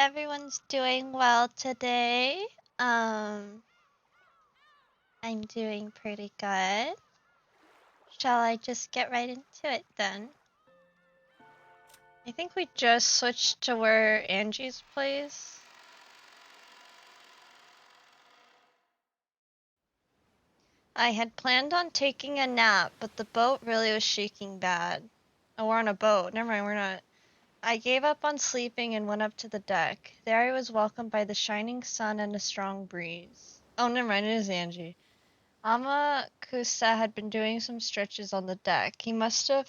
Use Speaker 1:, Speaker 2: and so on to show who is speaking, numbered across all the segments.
Speaker 1: everyone's doing well today. Um, I'm doing pretty good. Shall I just get right into it then? I think we just switched to where Angie's plays. I had planned on taking a nap, but the boat really was shaking bad. Oh, we're on a boat. Never mind, we're not. I gave up on sleeping and went up to the deck. There I was welcomed by the shining sun and a strong breeze. Oh, never mind, it is Angie. Amakusa had been doing some stretches on the deck. He must have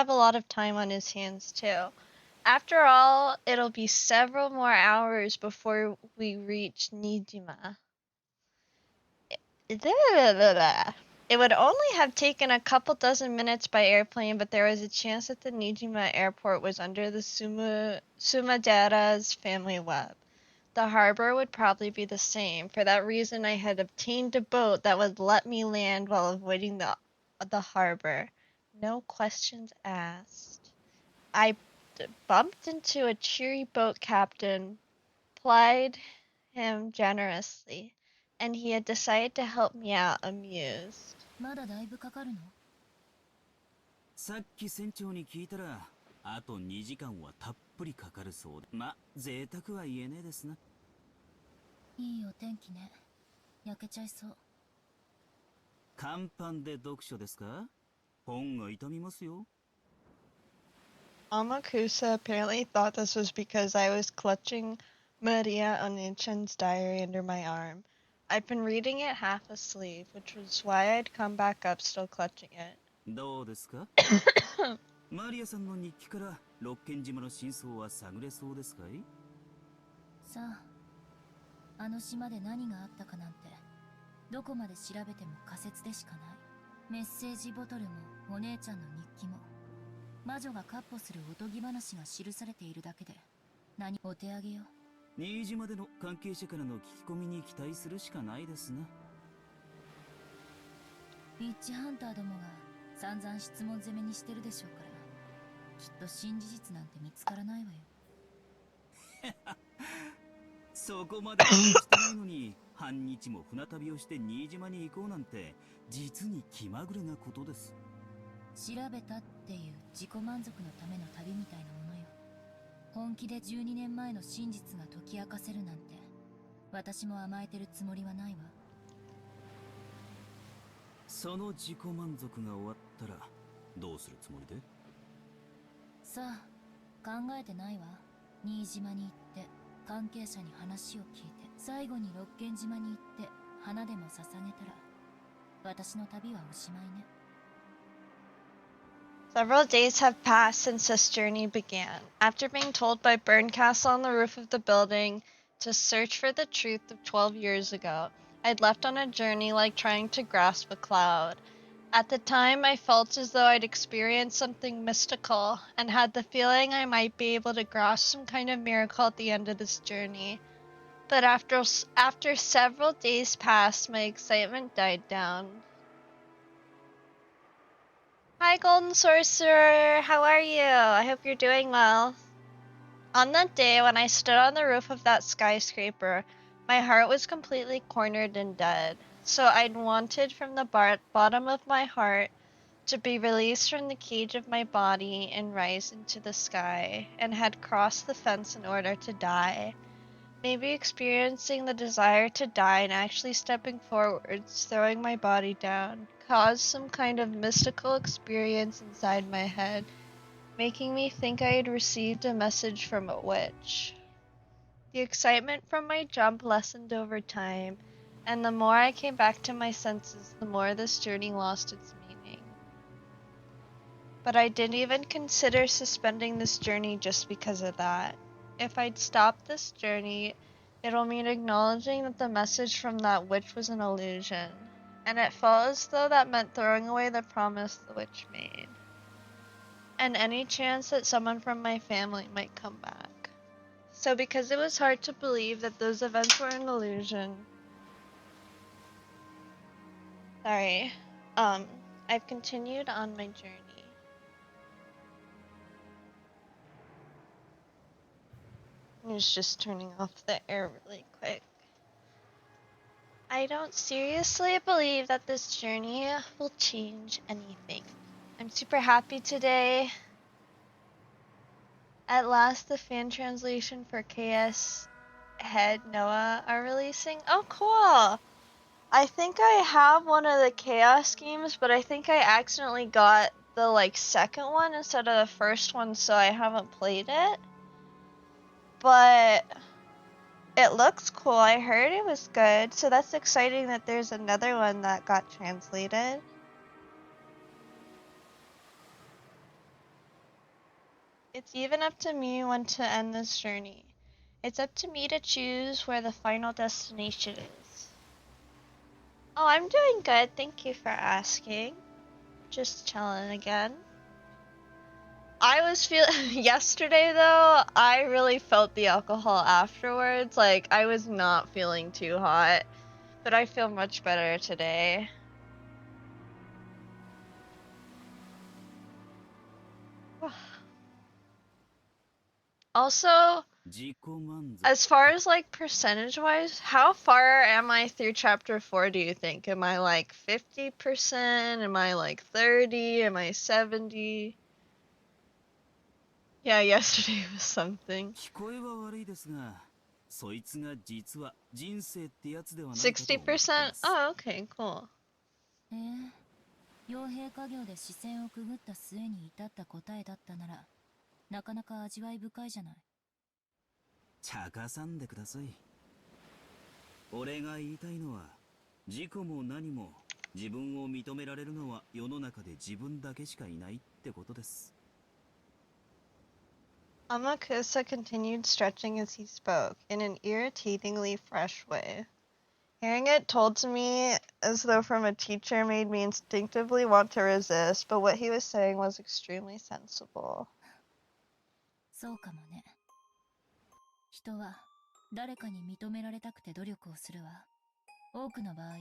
Speaker 1: a lot of time on his hands too. After all, it'll be several more hours before we reach Nijima. It would only have taken a couple dozen minutes by airplane, but there was a chance that the Nijima airport was under the Sumadera's family web. The harbor would probably be the same. For that reason, I had obtained a boat that would let me land while avoiding the harbor. No questions asked. I bumped into a cheery boat captain, plied him generously, and he had decided to help me out, amused.
Speaker 2: まだだいぶかかるの？
Speaker 3: さっき船長に聞いたら、あと2時間はたっぷりかかるそうで。ま、贅沢は言えねえですな。
Speaker 2: いいお天気ね。焼けちゃいそう。
Speaker 3: 甲板で読書ですか？本が痛みますよ。
Speaker 1: Amakusa apparently thought this was because I was clutching Maria Onichan's diary under my arm. I'd been reading it half asleep, which was why I'd come back up still clutching it.
Speaker 3: どうですか？マリアさんの日記から六軒島の真相は探れそうですかい？
Speaker 2: さあ、あの島で何があったかなんて、どこまで調べても仮説でしかない。メッセージボトルもお姉ちゃんの日記も、魔女が闊歩するおとぎ話が記されているだけで、何お手上げよ。
Speaker 3: 新島での関係者からの聞き込みに期待するしかないですな。
Speaker 2: ウィッチハンターどもが散々質問攻めにしてるでしょうから、きっと真事実なんて見つからないわよ。
Speaker 3: そこまでしてないのに半日も船旅をして新島に行こうなんて実に気まぐれなことです。
Speaker 2: 調べたっていう自己満足のための旅みたいなものよ。本気で12年前の真実が解き明かせるなんて、私も甘えてるつもりはないわ。
Speaker 3: その自己満足が終わったらどうするつもりで？
Speaker 2: さあ、考えてないわ。新島に行って関係者に話を聞いて、最後に六軒島に行って花でも捧げたら、私の旅はおしまいね。
Speaker 1: Several days have passed since this journey began. After being told by Berncastle on the roof of the building to search for the truth of 12 years ago, I'd left on a journey like trying to grasp a cloud. At the time, I felt as though I'd experienced something mystical and had the feeling I might be able to grasp some kind of miracle at the end of this journey. But after several days passed, my excitement died down. Hi, Golden Sorcerer! How are you? I hope you're doing well. On that day, when I stood on the roof of that skyscraper, my heart was completely cornered and dead. So I'd wanted from the bottom of my heart to be released from the cage of my body and rise into the sky, and had crossed the fence in order to die. Maybe experiencing the desire to die and actually stepping forwards, throwing my body down, caused some kind of mystical experience inside my head, making me think I had received a message from a witch. The excitement from my jump lessened over time, and the more I came back to my senses, the more this journey lost its meaning. But I didn't even consider suspending this journey just because of that. If I'd stopped this journey, it'll mean acknowledging that the message from that witch was an illusion, and it felt as though that meant throwing away the promise the witch made, and any chance that someone from my family might come back. So because it was hard to believe that those events were an illusion, I've continued on my journey. I was just turning off the air really quick. I don't seriously believe that this journey will change anything. I'm super happy today. At last, the fan translation for KS Head Noah are releasing. Oh, cool! I think I have one of the Chaos games, but I think I accidentally got the second one instead of the first one, so I haven't played it. But it looks cool. I heard it was good, so that's exciting that there's another one that got translated. It's even up to me when to end this journey. It's up to me to choose where the final destination is. Oh, I'm doing good. Thank you for asking. Just chilling again. I was yesterday though, I really felt the alcohol afterwards. Like, I was not feeling too hot, but I feel much better today. Also, as far as percentage-wise, how far am I through chapter 4, do you think? Am I 50%? Am I 30? Am I 70? Yeah, yesterday was something. 60%? Oh, okay, cool.
Speaker 2: 傭兵家業で視線をくぐった末に至った答えだったなら、なかなか味わい深いじゃない。
Speaker 3: 茶化さんでください。俺が言いたいのは、自己も何も自分を認められるのは世の中で自分だけしかいないってことです。
Speaker 1: Amakusa continued stretching as he spoke, in an irritatingly fresh way. Hearing it told to me as though from a teacher made me instinctively want to resist, but what he was saying was extremely sensible.
Speaker 2: そうかもね。人は誰かに認められたくて努力をするわ。多くの場合、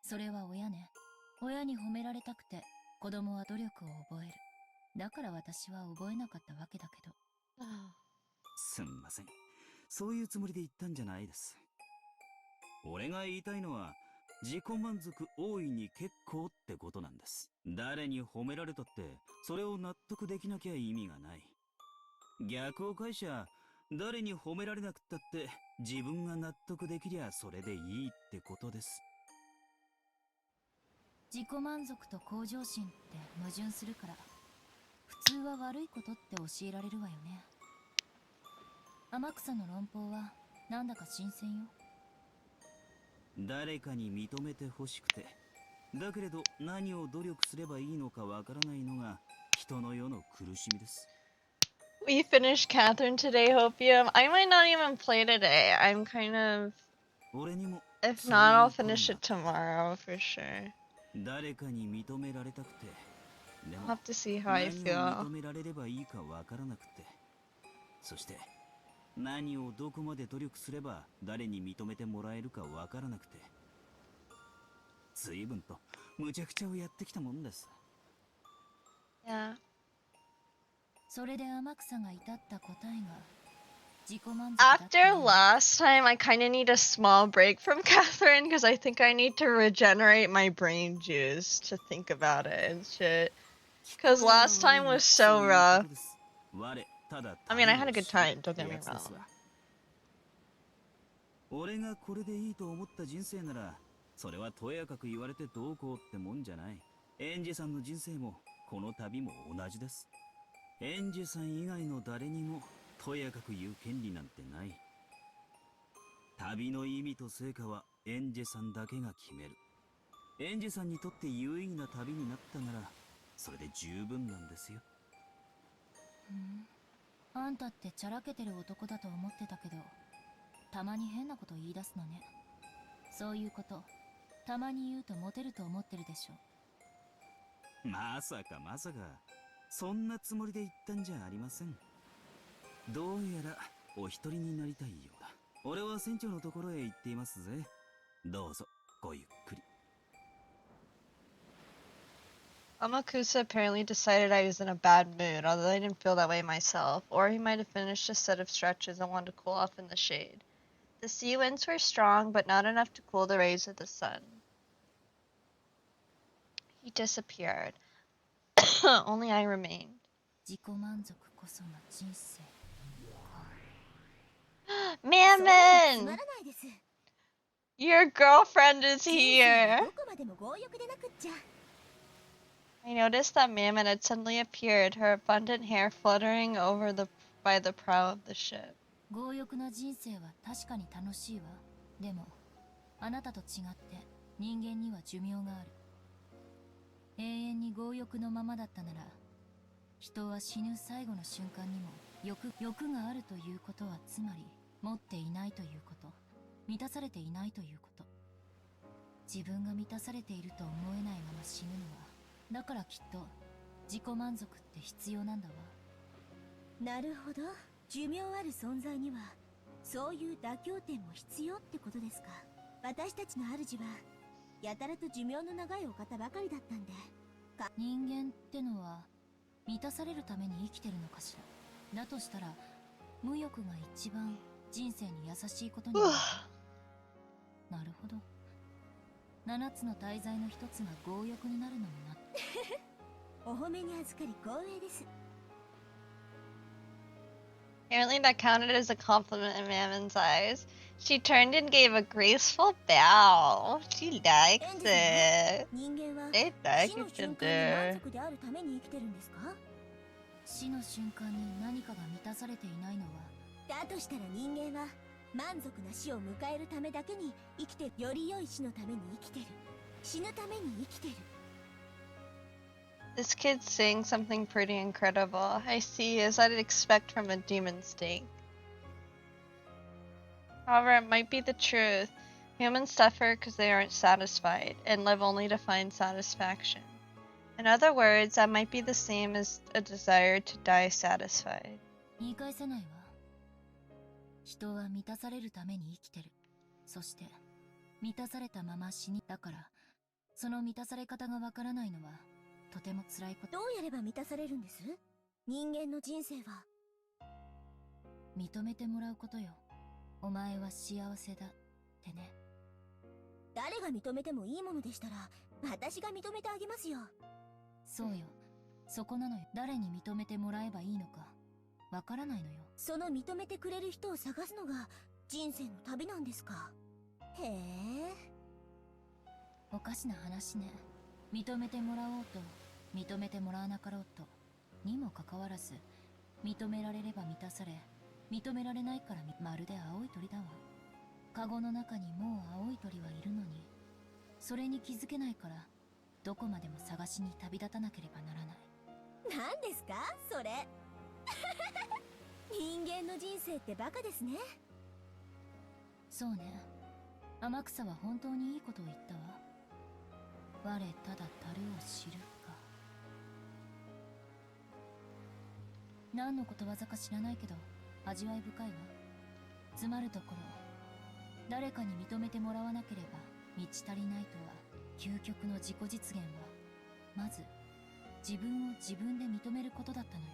Speaker 2: それは親ね。親に褒められたくて子供は努力を覚える。だから私は覚えなかったわけだけど。
Speaker 3: すんません。そういうつもりで言ったんじゃないです。俺が言いたいのは、自己満足大いに結構ってことなんです。誰に褒められたって、それを納得できなきゃ意味がない。逆を返しゃ、誰に褒められなくったって自分が納得できりゃそれでいいってことです。
Speaker 2: 自己満足と向上心って矛盾するから、普通は悪いことって教えられるわよね。天草の論法はなんだか新鮮よ。
Speaker 3: 誰かに認めてほしくて、だけれど何を努力すればいいのかわからないのが人の世の苦しみです。
Speaker 1: We finished Catherine today, Hopium. I might not even play today. I'm kind of... If not, I'll finish it tomorrow for sure.
Speaker 3: 誰かに認められたくて、でも
Speaker 1: I'll have to see how I
Speaker 3: 何を
Speaker 1: feel.
Speaker 3: 認められればいいかわからなくて、そして何をどこまで努力すれば誰に認めてもらえるかわからなくて、随分と無茶苦茶をやってきたもんです。
Speaker 1: Yeah.
Speaker 2: それで天草が至った答えが自己満足だった。
Speaker 1: After last time, I kind of need a small break from Catherine because I think I need to regenerate my brain juice to think about it and shit. Because last time was so rough. I mean, I had a good time, don't get me wrong.
Speaker 3: 俺がこれでいいと思った人生なら、それはとやかく言われてどうこうってもんじゃない。エンジェさんの人生もこの旅も同じです。エンジェさん以外の誰にもとやかく言う権利なんてない。旅の意味と成果はエンジェさんだけが決める。エンジェさんにとって有意義な旅になったなら、それで十分なんですよ。
Speaker 2: あんたってチャラけてる男だと思ってたけど、たまに変なこと言い出すのね。そういうことたまに言うとモテると思ってるでしょ。
Speaker 3: まさかまさか、そんなつもりで言ったんじゃありません。どうやらお一人になりたいようだ。俺は船長のところへ行っていますぜ。どうぞごゆっくり。
Speaker 1: Amakusa apparently decided I was in a bad mood, although I didn't feel that way myself. Or he might have finished a set of stretches and wanted to cool off in the shade. The sea winds were strong, but not enough to cool the rays of the sun. He disappeared. Only I remained.
Speaker 2: 自己満足こそが人生。
Speaker 1: Mammon! Your girlfriend is here! I noticed that Mammon had suddenly appeared, her abundant hair fluttering over by the prow of the ship.
Speaker 2: 強欲な人生は確かに楽しいわ。でも、あなたと違って人間には寿命がある。永遠に強欲のままだったなら、人は死ぬ最後の瞬間にも欲があるということはつまり持っていないということ、満たされていないということ。自分が満たされていると思えないまま死ぬのは、だからきっと自己満足って必要なんだわ。
Speaker 4: なるほど。寿命ある存在にはそういう妥協点も必要ってことですか。私たちの主はやたらと寿命の長いお方ばかりだったんで。
Speaker 2: 人間ってのは満たされるために生きてるのかしら。だとしたら無欲が一番人生に優しいことになる。なるほど。7つの大罪の一つが強欲になるのもな。
Speaker 4: お褒めに預かり光栄です。
Speaker 1: Apparently that counted as a compliment in Mammon's eyes. She turned and gave a graceful bow. She likes it.
Speaker 4: 人間は
Speaker 1: They
Speaker 4: 死
Speaker 1: like
Speaker 4: の
Speaker 1: it
Speaker 4: 瞬間に満
Speaker 1: today.
Speaker 4: 足であるために生きてるんですか。
Speaker 2: 死の瞬間に何かが満たされていないのは。
Speaker 4: だとしたら人間は満足な死を迎えるためだけに生きて、より良い死のために生きてる。死ぬために生きてる。
Speaker 1: This kid's saying something pretty incredible. I see, as I'd expect from a demon snake. However, it might be the truth. Humans suffer because they aren't satisfied, and live only to find satisfaction. In other words, that might be the same as a desire to die satisfied.
Speaker 2: 言い返せないわ。人は満たされるために生きてる。そして満たされたまま死に。だからその満たされ方がわからないのはとても辛いこと。
Speaker 4: どうやれば満たされるんです？人間の人生は。
Speaker 2: 認めてもらうことよ。お前は幸せだってね。
Speaker 4: 誰が認めてもいいものでしたら私が認めてあげますよ。
Speaker 2: そうよ。そこなのよ。誰に認めてもらえばいいのかわからないのよ。
Speaker 4: その認めてくれる人を探すのが人生の旅なんですか。へえ。
Speaker 2: おかしな話ね。認めてもらおうと認めてもらわなかろうとにもかかわらず、認められれば満たされ、認められないからまるで青い鳥だわ。カゴの中にもう青い鳥はいるのに、それに気づけないからどこまでも探しに旅立たなければならない。
Speaker 4: 何ですかそれ。人間の人生ってバカですね。
Speaker 2: そうね。天草は本当にいいことを言ったわ。我ただ樽を知るか。何のことわざか知らないけど味わい深いわ。つまるところ、誰かに認めてもらわなければ満ち足りないとは、究極の自己実現はまず自分を自分で認めることだったのよ。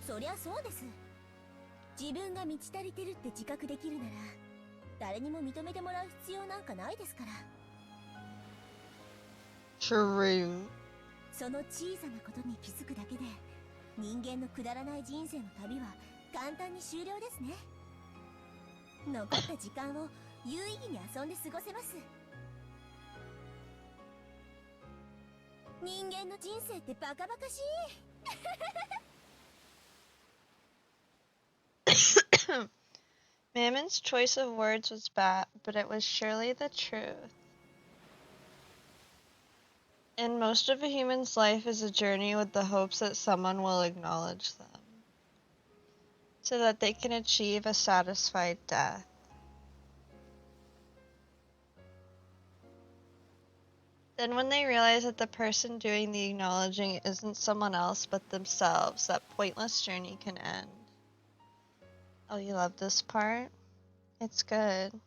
Speaker 4: そりゃそうです。自分が満ち足りてるって自覚できるなら誰にも認めてもらう必要なんかないですから。
Speaker 1: True.
Speaker 4: その小さなことに気づくだけで人間のくだらない人生の旅は簡単に終了ですね。残った時間を有意義に遊んで過ごせます。人間の人生ってバカバカしい。
Speaker 1: Mammon's choice of words was bad, but it was surely the truth. And most of a human's life is a journey with the hopes that someone will acknowledge them, so that they can achieve a satisfied death. Then when they realize that the person doing the acknowledging isn't someone else but themselves, that pointless journey can end. Oh, you love this part? It's good.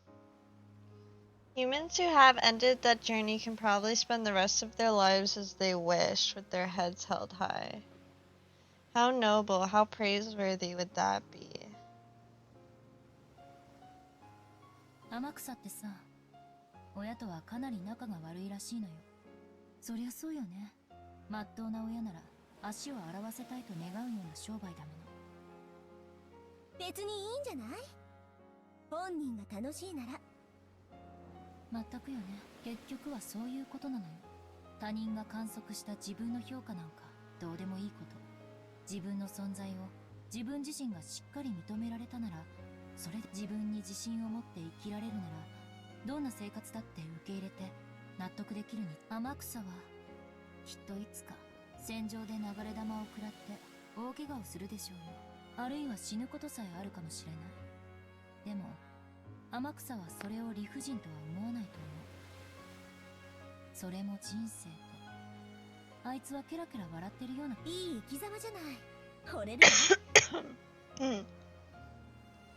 Speaker 1: Humans who have ended that journey can probably spend the rest of their lives as they wish, with their heads held high. How noble, how praiseworthy would that be?
Speaker 2: 天草ってさ、親とはかなり仲が悪いらしいのよ。そりゃそうよね。まっとうな親なら足を洗わせたいと願うような商売だもの。
Speaker 4: 別にいいんじゃない？本人が楽しいなら。
Speaker 2: まったくよね。結局はそういうことなのよ。他人が観測した自分の評価なんかどうでもいいこと。自分の存在を自分自身がしっかり認められたなら、それで自分に自信を持って生きられるなら、どんな生活だって受け入れて納得できるに。天草はきっといつか戦場で流れ弾を食らって大怪我をするでしょうよ。あるいは死ぬことさえあるかもしれない。でも天草はそれを理不尽とは思わないと思う。それも人生と。あいつはケラケラ笑ってるような。
Speaker 4: いい生き様じゃない。惚れるわ。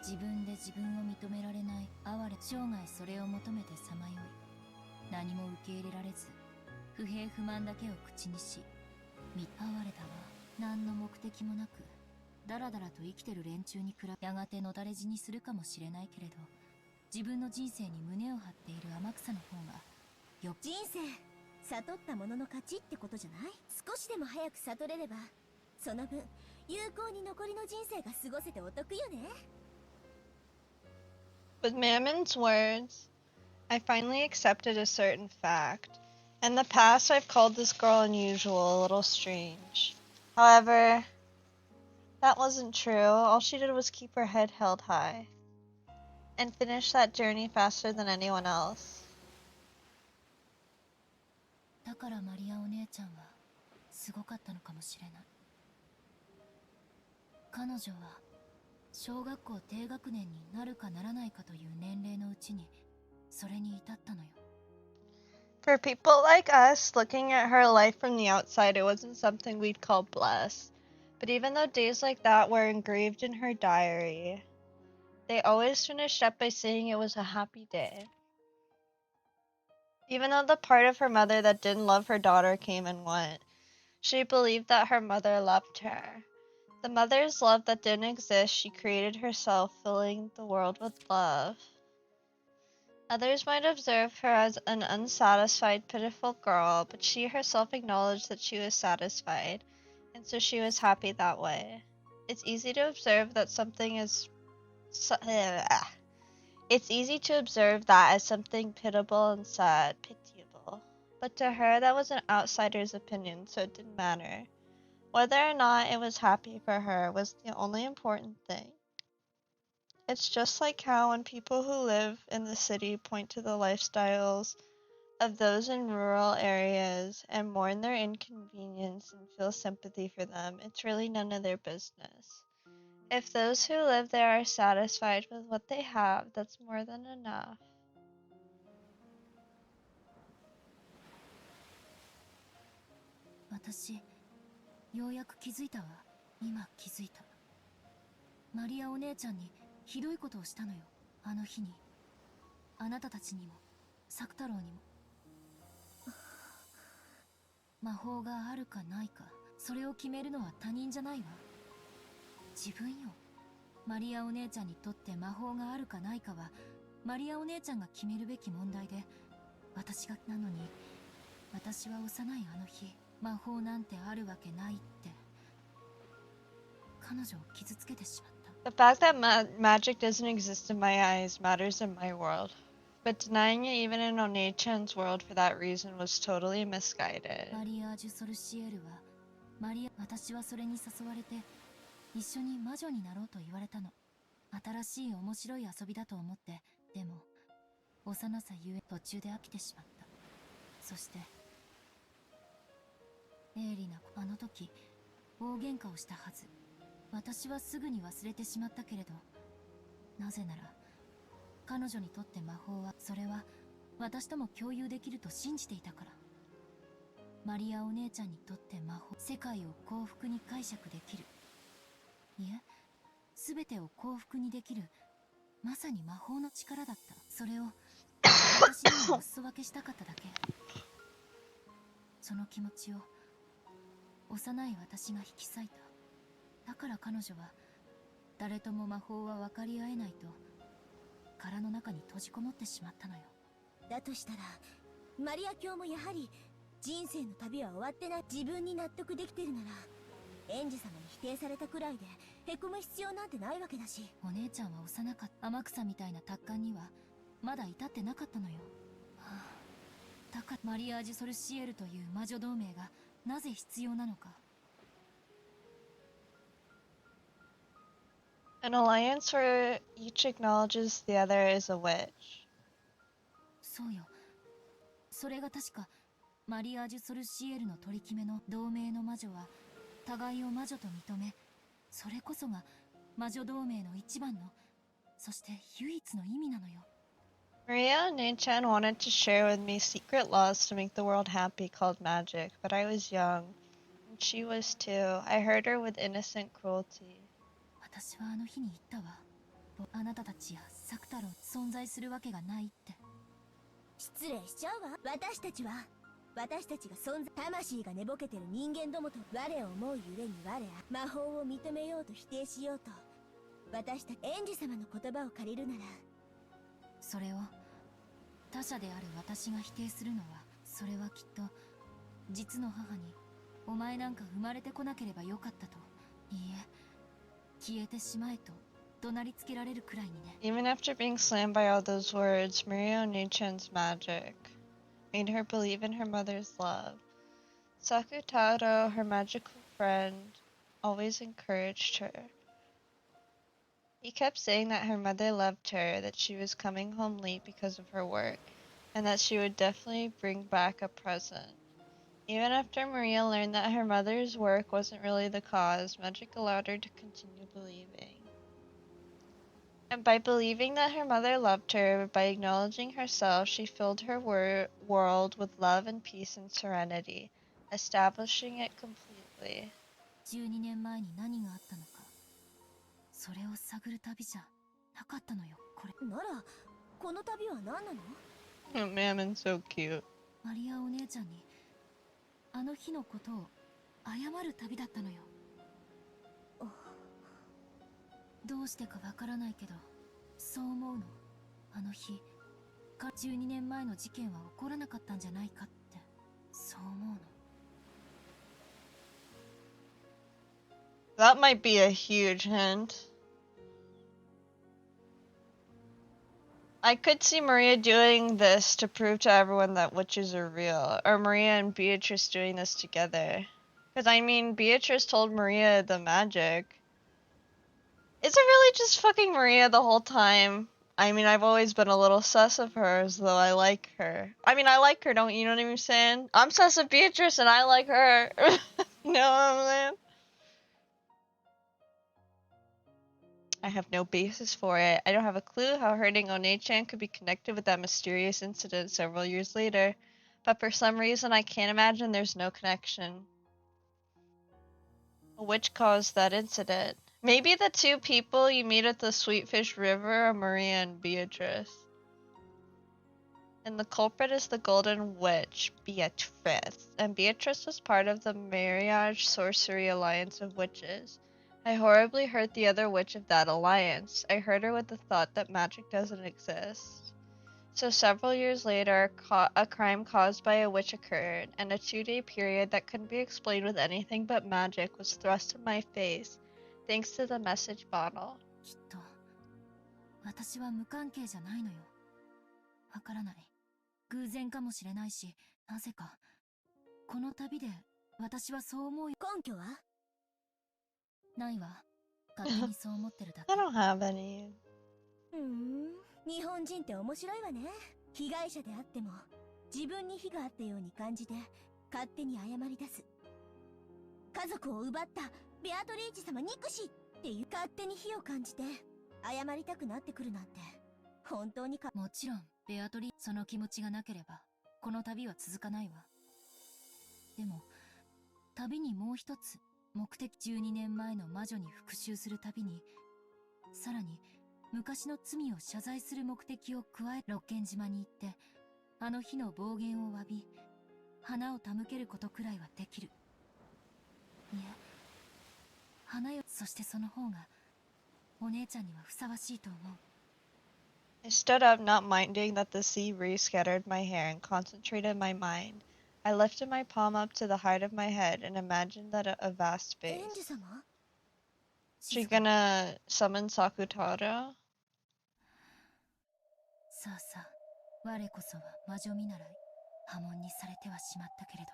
Speaker 2: 自分で自分を認められない哀れ。生涯それを求めてさまよい、何も受け入れられず不平不満だけを口にし、哀れだわ。何の目的もなくだらだらと生きてる連中に比べ、やがてのたれ死にするかもしれないけれど、自分の人生に胸を張っている天草の方がよ。
Speaker 4: 人生悟ったものの勝ちってことじゃない？少しでも早く悟れれば、その分有効に残りの人生が過ごせてお得よね。
Speaker 1: With Mammon's words, I finally accepted a certain fact. In the past, I've called this girl unusual, a little strange. However, that wasn't true. All she did was keep her head held high and finish that journey faster than anyone else.
Speaker 2: だからマリアお姉ちゃんはすごかったのかもしれない。彼女は小学校低学年になるかならないかという年齢のうちにそれに至ったのよ。
Speaker 1: For people like us, looking at her life from the outside, it wasn't something we'd call blessed. But even though days like that were engraved in her diary, they always finished up by saying it was a happy day. Even though the part of her mother that didn't love her daughter came and went, she believed that her mother loved her. The mother's love that didn't exist, she created herself, filling the world with love. Others might observe her as an unsatisfied, pitiful girl, but she herself acknowledged that she was satisfied, and so she was happy that way. It's easy to observe that something is It's easy to observe that as something pitiable and sad, pitiable. But to her, that was an outsider's opinion, so it didn't matter. Whether or not it was happy for her was the only important thing. It's just like how when people who live in the city point to the lifestyles of those in rural areas and mourn their inconvenience and feel sympathy for them, it's really none of their business. If those who live there are satisfied with what they have, that's more than enough.
Speaker 2: 私ようやく気づいたわ。今気づいた。マリアお姉ちゃんにひどいことをしたのよ、あの日に。あなたたちにも作太郎にも。魔法があるかないか、それを決めるのは他人じゃないわ。自分よ。マリアお姉ちゃんにとって魔法があるかないかはマリアお姉ちゃんが決めるべき問題で、私がなのに、私は幼いあの日、魔法なんてあるわけないって彼女を傷つけてしまった。
Speaker 1: The fact that magic doesn't exist in my eyes matters in my world, but denying it even in One-chan's world for that reason was totally misguided.
Speaker 2: マリア・ジュソルシエルは私はそれに誘われて一緒に魔女になろうと言われたの。新しい面白い遊びだと思って。でも幼さゆえ途中で飽きてしまった。そして鋭利なあの時大喧嘩をしたはず。私はすぐに忘れてしまったけれど、なぜなら彼女にとって魔法は、それは私とも共有できると信じていたから。マリアお姉ちゃんにとって魔法、世界を幸福に解釈できる、いえ、全てを幸福にできる、まさに魔法の力だった。それを私にもお裾分けしたかっただけ。その気持ちを幼い私が引き裂いた。だから彼女は誰とも魔法は分かり合えないと殻の中に閉じこもってしまったのよ。
Speaker 4: だとしたらマリア卿もやはり人生の旅は終わってない。自分に納得できてるなら園児様に否定されたくらいでへこむ必要なんてないわけだし。
Speaker 2: お姉ちゃんは幼かった。天草みたいな達観にはまだ至ってなかったのよ。はあ、だからマリアージュ・ソルシエルという魔女同盟がなぜ必要なのか。
Speaker 1: An alliance where each acknowledges the other is a witch.
Speaker 2: そうよ。それが確かマリアージュ・ソルシエルの取り決めの。同盟の魔女は互いを魔女と認め、それこそが魔女同盟の一番の、そして唯一の意味なのよ。
Speaker 1: Maria and Nei-chan wanted to share with me secret laws to make the world happy called magic, but I was young, and she was too. I hurt her with innocent cruelty.
Speaker 2: 私はあの日に言ったわ。あなたたちやサクタロン存在するわけがないって。
Speaker 4: 失礼しちゃうわ。私たちが存在、魂が寝ぼけてる人間どもと我を思うゆえに魔法を認めようと否定しようと、私たち園児様の言葉を借りるなら、
Speaker 2: それを他者である私が否定するのは、それはきっと実の母にお前なんか生まれてこなければよかったと、いいえ消えてしまえと怒鳴りつけられるくらいにね。
Speaker 1: Even after being slammed by all those words, Maria and Nei-chan's magic made her believe in her mother's love. Sakutaro, her magical friend, always encouraged her. He kept saying that her mother loved her, that she was coming home late because of her work, and that she would definitely bring back a present. Even after Maria learned that her mother's work wasn't really the cause, magic allowed her to continue believing. And by believing that her mother loved her, by acknowledging herself, she filled her world with love and peace and serenity, establishing it completely.
Speaker 2: 12年前に何があったのか、それを探る旅じゃなかったのよ、これ。
Speaker 4: ならこの旅は何なの？
Speaker 1: Oh, Mammon's so cute.
Speaker 2: マリアお姉ちゃんにあの日のことを謝る旅だったのよ。どうしてかわからないけど、そう思うの。あの日12年前の事件は起こらなかったんじゃないかって、そう思うの。
Speaker 1: That might be a huge hint. I could see Maria doing this to prove to everyone that witches are real, or Maria and Beatrice doing this together. Because, I mean, Beatrice told Maria the magic. Is it really just fucking Maria the whole time? I mean, I've always been a little sus of hers, though I like her. I mean, I like her, don't you know what I'm saying? I'm sus of Beatrice and I like her. You know what I'm saying? I have no basis for it. I don't have a clue how hurting One-chan could be connected with that mysterious incident several years later, but for some reason I can't imagine there's no connection. Which caused that incident? Maybe the two people you meet at the Sweetfish River are Maria and Beatrice. And the culprit is the Golden Witch, Beatrice. And Beatrice was part of the Marriage Sorcery Alliance of Witches. I horribly hurt the other witch of that alliance. I hurt her with the thought that magic doesn't exist. So several years later, a crime caused by a witch occurred, and a 2-day period that couldn't be explained with anything but magic was thrust in my face, thanks to the message bottle.
Speaker 2: きっと私は無関係じゃないのよ。わからない。偶然かもしれないし、なぜかこの旅で私はそう思う。
Speaker 4: 根拠は？
Speaker 2: ないわ。勝手にそう思ってるだけ。
Speaker 1: I don't have any.
Speaker 4: 日本人って面白いわね。被害者であっても自分に非があったように感じて勝手に謝り出す。家族を奪ったベアトリーチ様憎しっていう勝手に非を感じて謝りたくなってくるなんて本当に
Speaker 2: もちろんベアトリー、その気持ちがなければこの旅は続かないわ。でも旅にもう一つ目的、12年前の魔女に復讐する旅に、さらに昔の罪を謝罪する目的を加え、六軒島に行って、あの日の暴言を詫び、花を手向けることくらいはできる。いえ、花よ、そしてその方が、お姉ちゃんにはふさわしいと思う。
Speaker 1: I stood up, not minding that the sea breeze scattered my hair, and concentrated my mind. I lifted my palm up to the height of my head and imagined that a vast
Speaker 4: エンジ
Speaker 1: space.
Speaker 4: 様
Speaker 1: She gonna summon Sakutaro?
Speaker 2: さあさあ、我こそは魔女見習い。破門にされてはしまったけれど、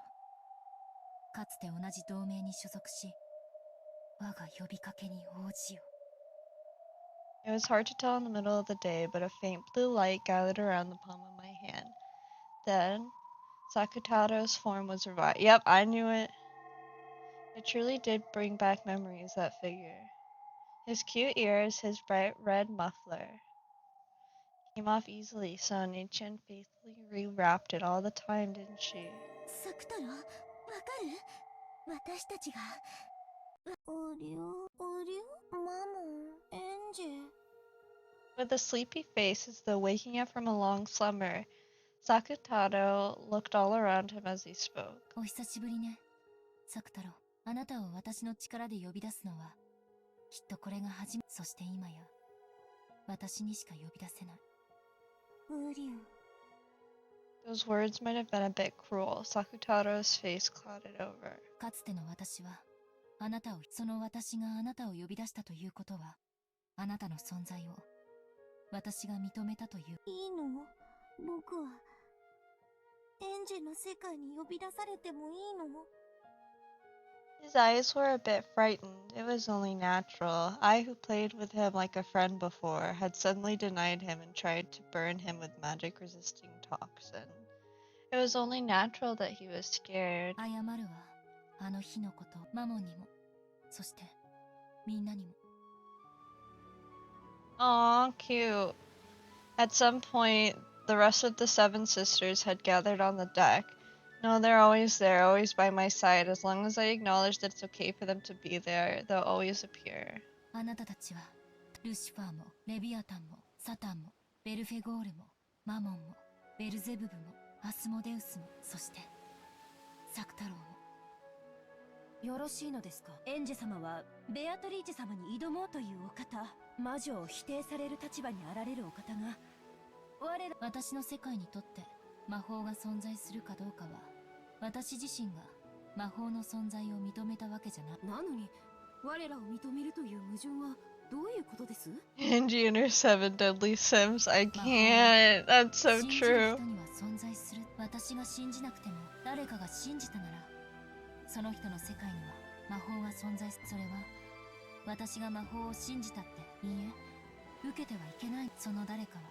Speaker 2: かつて同じ同盟に所属し、我が呼びかけに応じよ。
Speaker 1: It was hard to tell in the middle of the day, but a faint blue light gathered around the palm of my hand. Then, Sakutaro's form was revived. Yep, I knew it. It truly did bring back memories, that figure. His cute ears, his bright red muffler, came off easily, so Nichan faithfully rewrapped it all the time, didn't she?
Speaker 4: サクタロ、わかる？私たちがおりょマモン、エンジ
Speaker 1: With a sleepy face as though waking up from a long slumber, Sakutaro looked all around him as he spoke.
Speaker 2: お久しぶりね、サクタロ。あなたを私の力で呼び出すのは、きっとこれが初め。そして今や、私にしか呼び出せない。
Speaker 4: ウリュウ
Speaker 1: Those words might have been a bit cruel. Sakutaro's face clouded over.
Speaker 2: かつての私は、あなたを、その私があなたを呼び出したということは、あなたの存在を、私が認めたという。
Speaker 4: いいの？僕はエンジの世界に呼び出されてもいいの？
Speaker 1: His eyes were a bit frightened. It was only natural. I, who played with him like a friend before, had suddenly denied him and tried to burn him with magic-resisting toxin. It was only natural that he was scared.
Speaker 2: 謝るわ、あの日のこと、マモンにも、そして、みんなにも。
Speaker 1: Aw, cute. At some point, the rest of the seven sisters had gathered on the deck. No, they're always there, always by my side. As long as I acknowledge that it's okay for them to be there, they'll always appear.
Speaker 2: あなたたちは、ルシファーも、レビアタンも、サタンも、ベルフェゴールも、マモンも、ベルゼブブも、アスモデウスも、そして、サクタロウも。
Speaker 5: よろしいのですか？エンジェ様はベアトリーチェ様に挑もうというお方、魔女を否定される立場にあられるお方が、我ら
Speaker 2: 私の世界にとって魔法が存在するかどうかは、私自身が魔法の存在を認めたわけじゃない。
Speaker 5: なのに我らを認めるという矛盾はどういうことです？
Speaker 1: Angie and her seven deadly sims. I can't. That's so
Speaker 2: 信じる
Speaker 1: true.
Speaker 2: 人には存在する。私が信じなくても誰かが信じたなら、その人の世界には魔法が存在する。それは私が魔法を信じたって、いいえ、受けてはいけない。その誰かは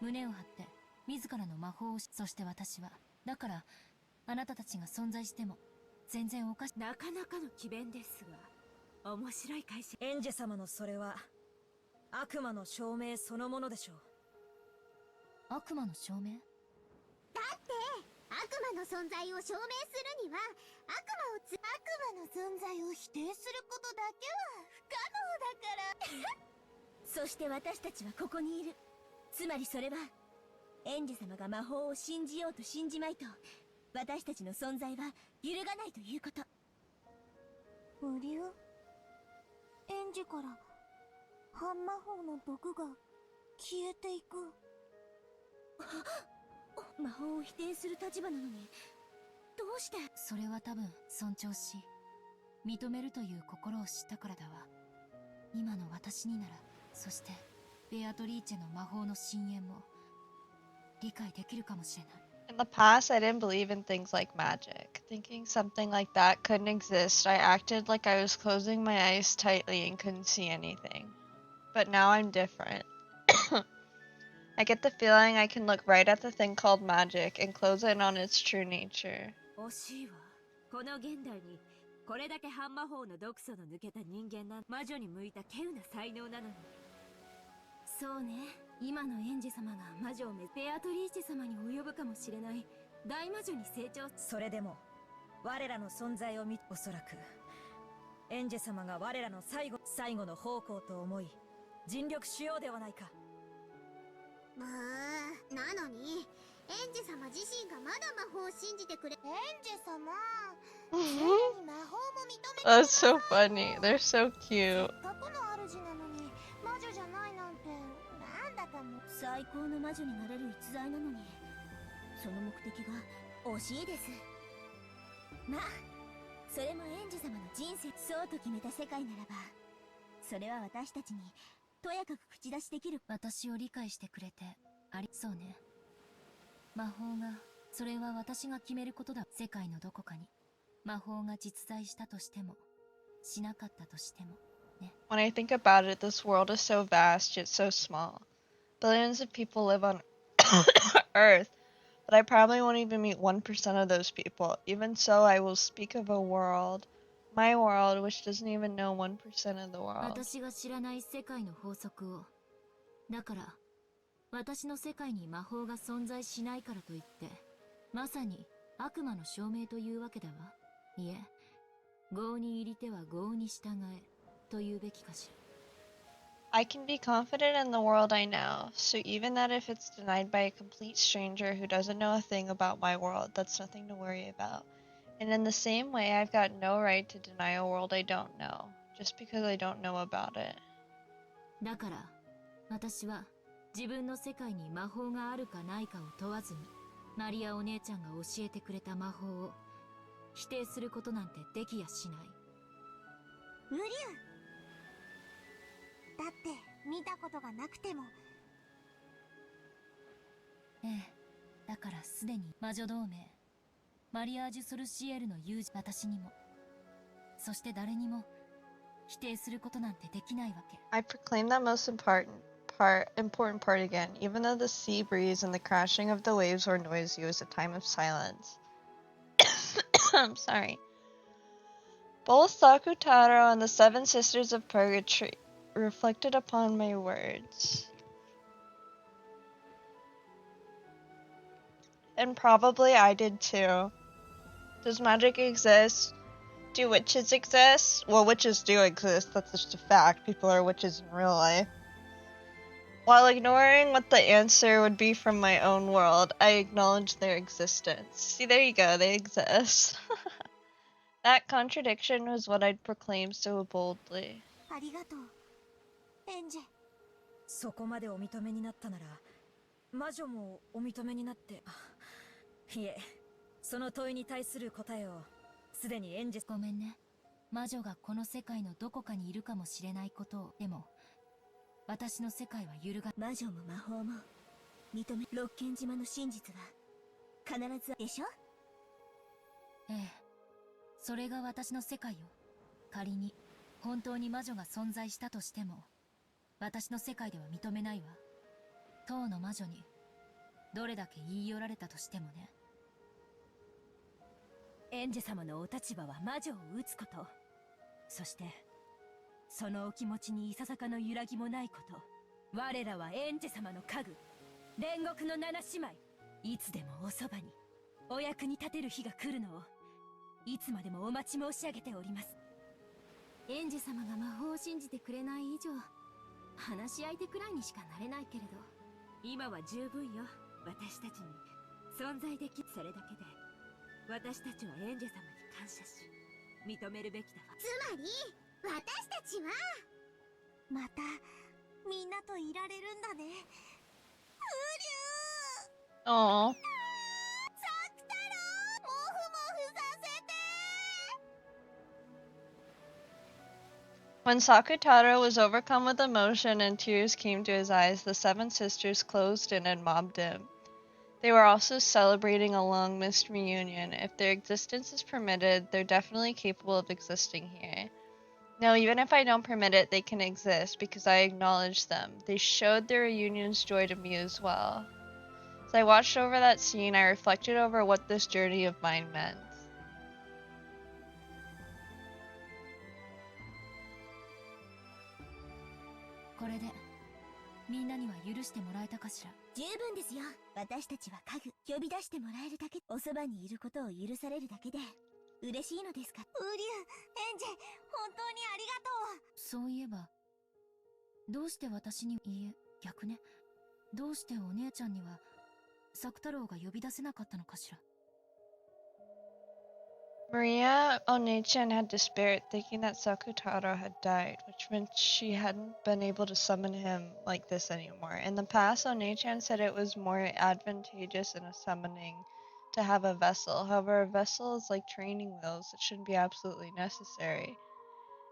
Speaker 2: 胸を張って自らの魔法を、そして私は、だからあなたたちが存在しても全然おかしい。
Speaker 5: なかなかの詭弁ですが、面白い会社。エンジェ様のそれは悪魔の証明そのものでしょう。
Speaker 2: 悪魔の証明？
Speaker 4: 悪魔の存在を証明するには悪魔の存在を否定することだけは不可能だからそして私たちはここにいる。つまりそれはエンジェ様が魔法を信じようと信じまいと私たちの存在は揺るがないということ。無流エンジから半魔法の毒が消えていく。魔法を否定する立場なのにどうして？
Speaker 2: それは多分尊重し認めるという心を知ったからだわ。今の私になら、そしてベアトリーチェの魔法の深淵も理解できるかもしれない。
Speaker 1: In the past, I didn't believe in things like magic. Thinking something like that couldn't exist, I acted like I was closing my eyes tightly and couldn't see anything. But now I'm different. I get the feeling I can look right at the thing called magic and close in on its true nature.
Speaker 5: 惜しいわ。この現代にこれだけ半魔法の毒素の抜けた人間な魔女に向いた稀有な才能なのに。そうね、今のエンジェ様が魔女をベアトリーチェ様に及ぶかもしれない大魔女に成長。
Speaker 6: それでも我らの存在を見、おそらくエンジェ様が我らの最後の奉公と思い尽力しようではないか。
Speaker 4: まあなのにエンジ様自身がまだ魔法を信じてくれ。エンジ様ついでに魔法も認めてくだ
Speaker 1: That's
Speaker 4: さい
Speaker 1: so funny. They're so
Speaker 4: せ
Speaker 1: cute.
Speaker 4: っかくの主なのに魔女じゃないなんてなんだかもう最高の魔女になれる逸材なのにその目的が惜しいです。まあそれもエンジ様の人生そうと決めた世界ならばそれは私たちにとやかく口出しできる。
Speaker 2: 私を理解してくれてそうね。魔法がそれは私が決めることだ。世界のどこかに魔法が実在したとしてもしなかったとしてもね。
Speaker 1: When I think about it, this world is so vast yet so small. Billions of people live on Earth, but I probably won't even meet 1% of those people. Even so, I will speak of a world, my world, which doesn't even know 1% of the world.
Speaker 2: 私が知らない世界の法則を。だから私の世界に魔法が存在しないからといってまさに悪魔の証明というわけだわ。いえ、業に入りては業に従えというべきかしら。
Speaker 1: I can be confident in the world I know, so even that if it's denied by a complete stranger who doesn't know a thing about my world, that's nothing to worry about. And in the same way, I've got no right to deny a world I don't know, just because I don't know about it.
Speaker 2: だから私は自分の世界に魔法があるかないかを問わずにマリアお姉ちゃんが教えてくれた魔法を否定することなんてできやしない。
Speaker 4: ウリュウだって見たことがなくても
Speaker 2: ええ、だからすでに魔女同盟マリアージュ・ソルシエルの友人私にもそして誰にも否定することなんてできないわけ。
Speaker 1: I proclaim that most important part again, even though the sea breeze and the crashing of the waves were noisy, it was a time of silence. I'm sorry. Both Sakutaro and the Seven Sisters of Purgatory reflected upon my words. And probably I did too. Does magic exist? Do witches exist? Well, witches do exist, that's just a fact. People are witches in real life. While ignoring what the answer would be from my own world, I acknowledge their existence. See, there you go, they exist. That contradiction was what I'd proclaim so boldly.
Speaker 4: ありがとうエンジェ。
Speaker 6: そこまでお認めになったなら魔女もお認めになって。いえ、その問いに対する答えをすでにエンジェ。
Speaker 2: ごめんね。魔女がこの世界のどこかにいるかもしれないことを。でも私の世界は揺るが。
Speaker 4: 魔女も魔法も認め六軒島の真実は必ずでしょ。
Speaker 2: ええ、それが私の世界よ。仮に本当に魔女が存在したとしても私の世界では認めないわ。当の魔女にどれだけ言い寄られたとしてもね。
Speaker 5: エンジェ様のお立場は魔女を撃つこと、そしてそのお気持ちにいささかの揺らぎもないこと。我らはエンジェ様の家具煉獄の七姉妹、いつでもおそばにお役に立てる日が来るのをいつまでもお待ち申し上げております。
Speaker 2: エンジ様が魔法を信じてくれない以上話し相手くらいにしかなれないけれど、
Speaker 5: 今は十分よ。私たちに存在でき、それだけで私たちはエンジェ様に感謝し認めるべきだわ。
Speaker 4: つまり私たちはまたみんなといられるんだね。うりゅう
Speaker 1: Aww.
Speaker 4: さくたろもふもふさせて。
Speaker 1: When Sakutaro was overcome with emotion and tears came to his eyes, the seven sisters closed in and mobbed him. They were also celebrating a long missed reunion. If their existence is permitted, they're definitely capable of existing here. No, even if I don't permit it, they can exist because I acknowledge them. They showed their reunion's joy to me as well. As I watched over that scene, I reflected over what this journey of mine meant.
Speaker 2: これでみんなには許してもらえたかしら。
Speaker 4: 十分ですよ。私たちは家具呼び出してもらえるだけ、おそばにいることを許されるだけで嬉しいのですか。ウリュウエンジェ本当にありがとう。
Speaker 2: そういえばどうして私に、いいえ、逆ね。どうしてお姉ちゃんには、作太郎が呼び出せなかったのかしら。
Speaker 1: Maria Onechan had despaired, thinking that Sakutaro had died, which meant she hadn't been able to summon him like this anymore. In the past, Onechan said it was more advantageous in a summoning to have a vessel. However, a vessel is like training wheels, it shouldn't be absolutely necessary.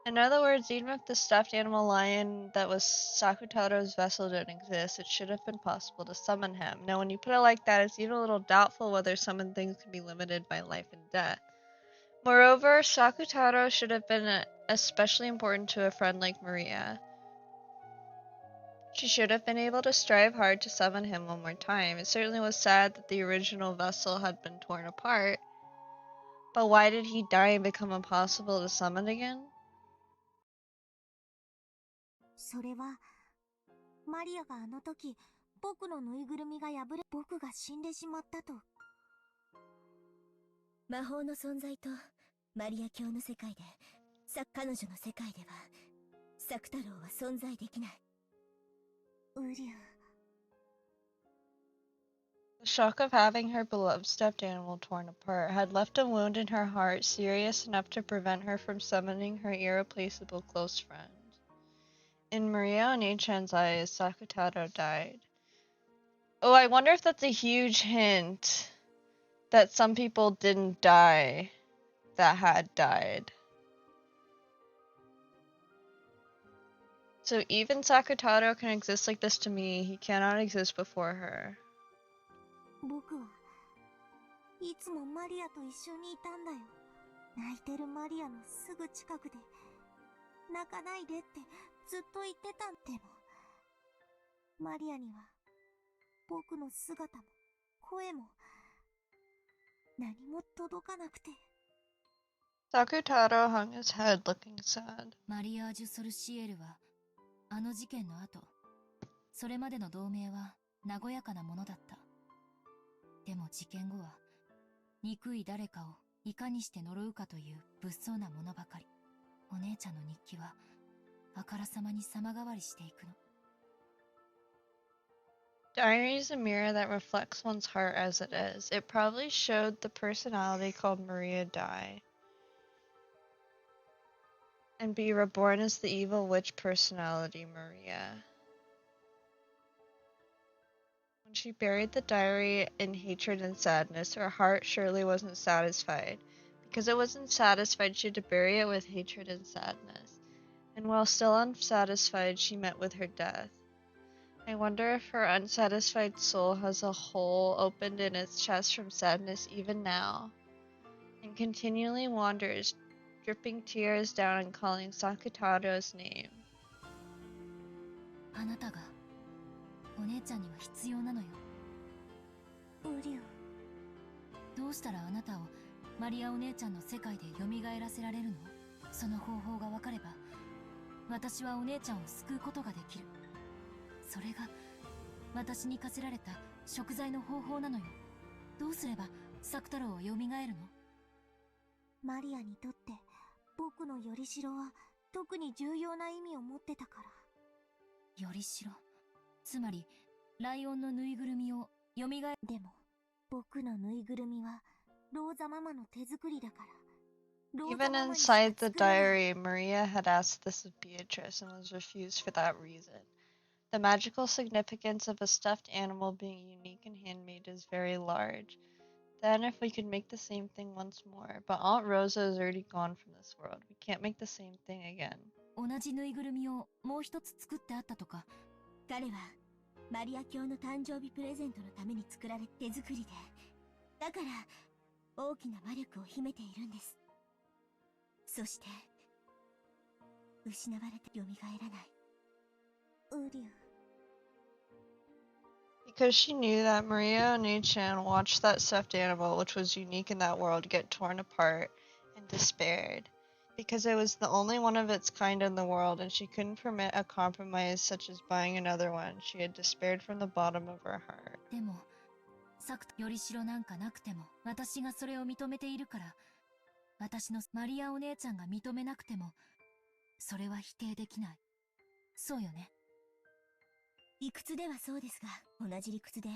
Speaker 1: In other words, even if the stuffed animal lion that was Sakutaro's vessel didn't exist, it should have been possible to summon him. Now, when you put it like that, it's even a little doubtful whether summoned things can be limited by life and death. Moreover, Sakutaro should have been especially important to a friend like Maria. She should have been able to strive hard to summon him one more time. It certainly was sad that the original vessel had been torn apart, but why did he die and become impossible to summon again?
Speaker 4: それはマリアがあの時僕のぬいぐるみが破れ僕が死んでしまったと。魔法の存在とマリア教の世界で彼女の世界では作太郎は存在できない。ウリュウ。
Speaker 1: The shock of having her beloved stuffed animal torn apart had left a wound in her heart serious enough to prevent her from summoning her irreplaceable close friend. In Maria Onechan's eyes, Sakutaro died. Oh, I wonder if that's a huge hint that some people didn't die that had died. So even Sakutaro can exist like this to me, he cannot exist before her.
Speaker 4: 僕はいつもマリアと一緒にいたんだよ。泣いてるマリアのすぐ近くで泣かないでってずっと言ってたんでもマリアには僕の姿も声も何も届かなくて。
Speaker 1: Sakutaro hung his head, looking sad.
Speaker 2: マリアージュ・ソルシエルは、あの事件の後、それまでの同盟は和やかなものだった。でも事件後は、憎い誰かをいかにして呪うかという物騒なものばかり。お姉ちゃんの日記は、あからさまに様変わりしていくの。
Speaker 1: Diary is a mirror that reflects one's heart as it is. It probably showed the personality called Maria die and be reborn as the evil witch personality Maria. When she buried the diary in hatred and sadness, her heart surely wasn't satisfied. Because it wasn't satisfied, she had to bury it with hatred and sadness. And while still unsatisfied, she met with her death. I wonder if her unsatisfied soul has a hole opened in its chest from sadness even now, and continually wanders, dripping tears down and calling Sakutaro's name.
Speaker 2: あなたが、お姉ちゃんには必要なのよ。
Speaker 4: ウリュウ。
Speaker 2: どうしたらあなたをマリアお姉ちゃんの世界で蘇らせられるの？その方法がわかれば、私はお姉ちゃんを救うことができる。それが私に課せられた贖罪の方法なのよ。どうすれば作太郎は蘇るの？
Speaker 4: マリアにとって僕のよりしろは特に重要な意味を持ってたから。
Speaker 2: よりしろ、つまりライオンのぬいぐるみを蘇る。
Speaker 4: でも僕のぬいぐるみはローザママの手作りだから。
Speaker 1: Even inside the diary, Maria had asked this of Beatrice and was refused for that reason. The magical significance of a stuffed animal being unique and handmade is very large. Then if we could make the same thing once more, but Aunt Rosa is already gone from this world. We can't make the same thing again.
Speaker 2: 同じぬいぐるみをもう一つ作ってあったとか。
Speaker 4: 彼はマリア教の誕生日プレゼントのために作られ手作りで、だから大きな魔力を秘めているんです。そして失われて蘇らないウリュウ。
Speaker 1: Because she knew that Maria Onechan watched that stuffed animal, which was unique in that world, get torn apart and despaired. Because it was the only one of its kind in the world and she couldn't permit a compromise such as buying another one, she had despaired from the bottom of her heart.
Speaker 2: でも、よりしろなんかなくても、私がそれを認めているから、私のマリアお姉ちゃんが認めなくても、それは否定できない。そうよね。
Speaker 4: 理屈ではそうですが、同じ理屈で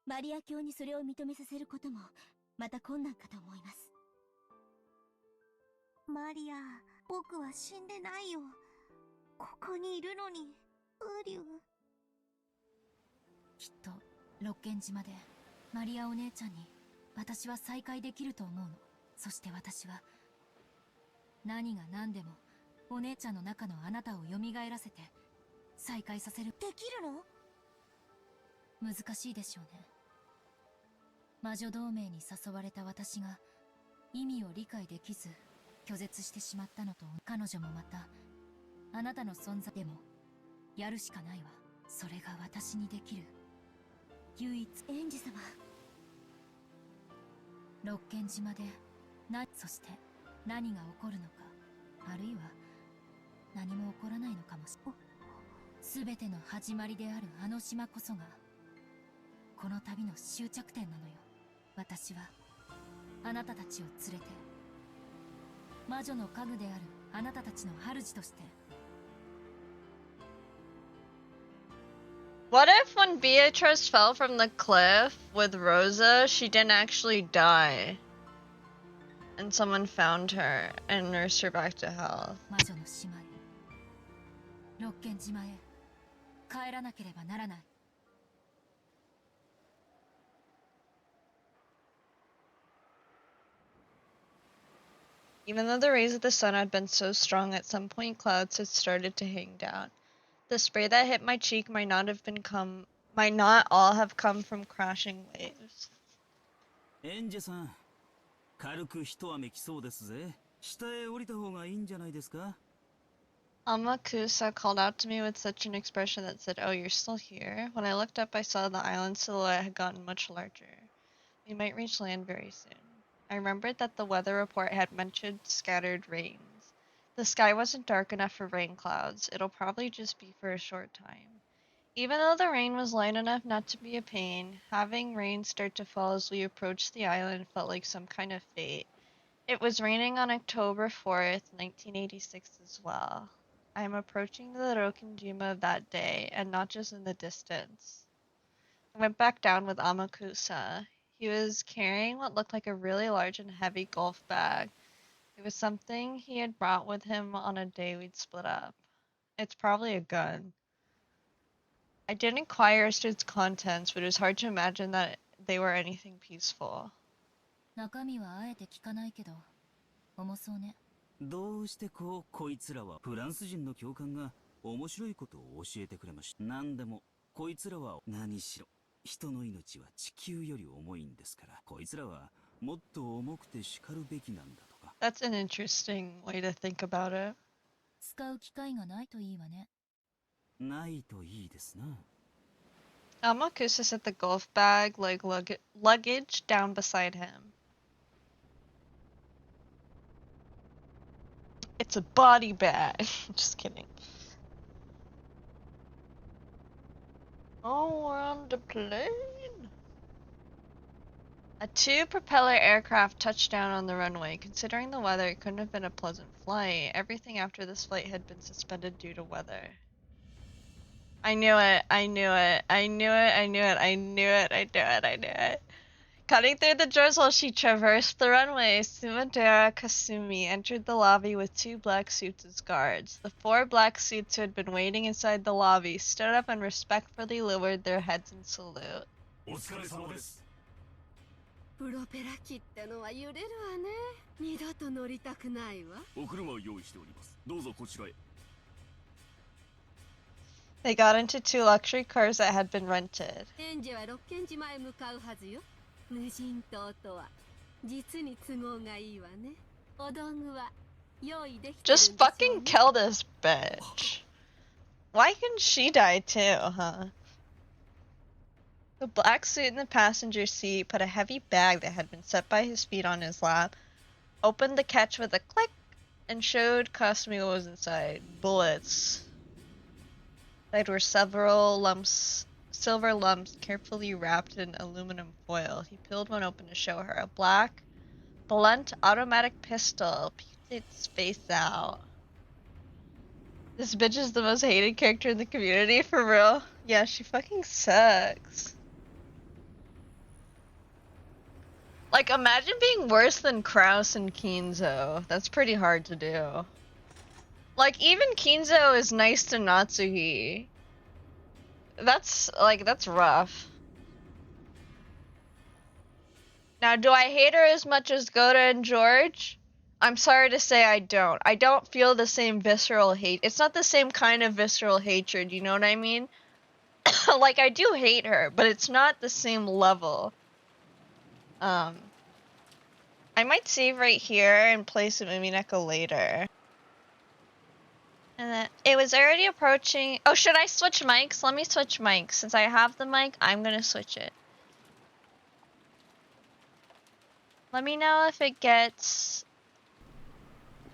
Speaker 4: マリア教にそれを認めさせることもまた困難かと思います。マリア、僕は死んでないよ。ここにいるのに。ウリュウ。
Speaker 2: きっと六軒島でマリアお姉ちゃんに私は再会できると思うの。そして私は何が何でもお姉ちゃんの中のあなたを蘇らせて再会させる。
Speaker 4: できるの？
Speaker 2: 難しいでしょうね。魔女同盟に誘われた私が意味を理解できず拒絶してしまったのと、彼女もまたあなたの存在でもやるしかないわ。それが私にできる唯一。
Speaker 4: エンジ様、
Speaker 2: 六軒島でそして何が起こるのか、あるいは何も起こらないのかもしれない。全ての始まりであるあの島こそがこの旅の終着点なのよ。私はあなたたちを連れて魔女の家具であるあなたたちの主として。
Speaker 1: What if when Beatrice fell from the cliff with Rosa, she didn't actually die? And someone found her and nursed her back to health.
Speaker 2: 魔女の島へ、六軒島へ帰らなければならない。
Speaker 1: Even though the rays of the sun had been so strong, at some point clouds had started to hang down. The spray that hit my cheek might not all have come from crashing waves.
Speaker 3: エンジェさん、軽く一雨来そうですぜ。下へ降りた方がいいんじゃないですか？
Speaker 1: Amakusa called out to me with such an expression that said, "Oh, you're still here?" When I looked up, I saw the island silhouette had gotten much larger. We might reach land very soon. I remembered that the weather report had mentioned scattered rains. The sky wasn't dark enough for rain clouds. It'll probably just be for a short time. Even though the rain was light enough not to be a pain, having rain start to fall as we approached the island felt like some kind of fate. It was raining on October 4th, 1986 as well. I am approaching the Rokinjima of that day, and not just in the distance. I went back down with Amakusa. He was carrying what looked like a really large and heavy golf bag. It was something he had brought with him on a day we'd split up. It's probably a gun. I didn't inquire as to its contents, but it was hard to imagine that they were anything peaceful.
Speaker 2: 中身はあえて聞かないけど重そうね。
Speaker 3: どうしてこいつらはフランス人の教官が面白いことを教えてくれました。何でもこいつらは何しろ人の命は地球より重いんですから、こいつらはもっと重くて叱るべきなんだとか。
Speaker 1: That's an interesting way to think about it.
Speaker 2: 使う機会がないといいわね。
Speaker 3: ないといいですな。
Speaker 1: Amakusa set the golf bag like luggage down beside him. It's a body bag. Just kidding. Oh, we're on the plane. A two-propeller aircraft touched down on the runway. Considering the weather, it couldn't have been a pleasant flight. Everything after this flight had been suspended due to weather. I knew it. I knew it. I knew it. I knew it. I knew it. I knew it. I knew it. Cutting through the doors while she traversed the runway, Sumadera Kasumi entered the lobby with two black suits as guards. The four black suits who had been waiting inside the lobby stood up and respectfully lowered their heads in salute.
Speaker 7: お疲れ様です。
Speaker 5: プロペラ機ってのは揺れるわね。二度と乗りたくないわ。
Speaker 7: お車を用意しております。どうぞこちらへ。
Speaker 1: They got into two luxury cars that had been rented.
Speaker 5: エンジは六軒島へ向かうはずよ。無人島とは実に都合がいいわね。お道具は用意できてるんでしょうね。
Speaker 1: Just fucking kill this bitch. Why can she die too, huh? The black suit in the passenger seat put a heavy bag that had been set by his feet on his lap, opened the catch with a click, and showed Kasumi what was inside. Bullets. There were several silver lumps carefully wrapped in aluminum foil. He peeled one open to show her. A black, blunt automatic pistol peeked its face out. This bitch is the most hated character in the community, for real. Yeah, she fucking sucks. Like, imagine being worse than Kraus and Kinzo. That's pretty hard to do. Like, even Kinzo is nice to Natsuhi. That's rough. Now, do I hate her as much as Goda and George? I'm sorry to say I don't. I don't feel the same visceral hate. It's not the same kind of visceral hatred, you know what I mean? Like, I do hate her, but it's not the same level. I might save right here and play some Umineko later. And then, it was already approaching... Oh, should I switch mics? Let me switch mics. Since I have the mic, I'm gonna switch it. Let me know if it gets...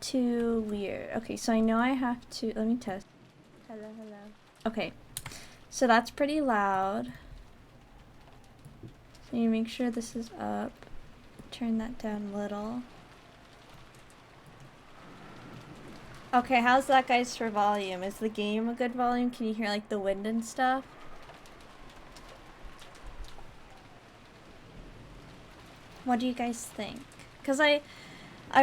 Speaker 1: too weird. Okay, so I know I have to... Let me test. Hello, hello. Okay. So that's pretty loud. So you make sure this is up. Turn that down a little. Okay, how's that, guys, for volume? Is the game a good volume? Can you hear, like, the wind and stuff? What do you guys think? Because I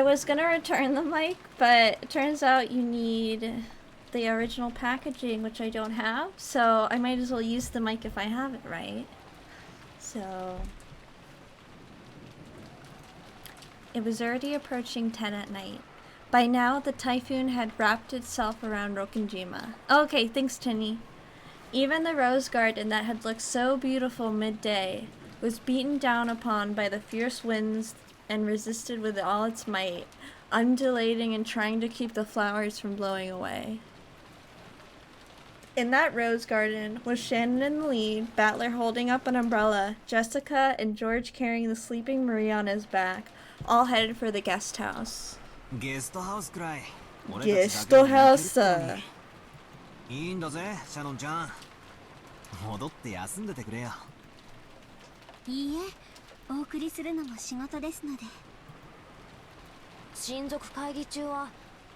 Speaker 1: was gonna return the mic, but it turns out you need the original packaging, which I don't have, so I might as well use the mic if I have it, right? So... It was already approaching 10 at night. By now, the typhoon had wrapped itself around Rokkenjima. Okay, thanks, Tinny. Even the rose garden that had looked so beautiful midday was beaten down upon by the fierce winds and resisted with all its might, undulating and trying to keep the flowers from blowing away. In that rose garden was Shannon in the lead, Battler holding up an umbrella, Jessica and George carrying the sleeping Marie on his back, all headed for the guest house.
Speaker 3: Guest house くらい。
Speaker 1: Guest house.
Speaker 3: いいんだぜ、シャノンちゃん。戻って休んでてくれよ。
Speaker 4: いいえ、お送りするのも仕事ですので。
Speaker 5: 親族会議中は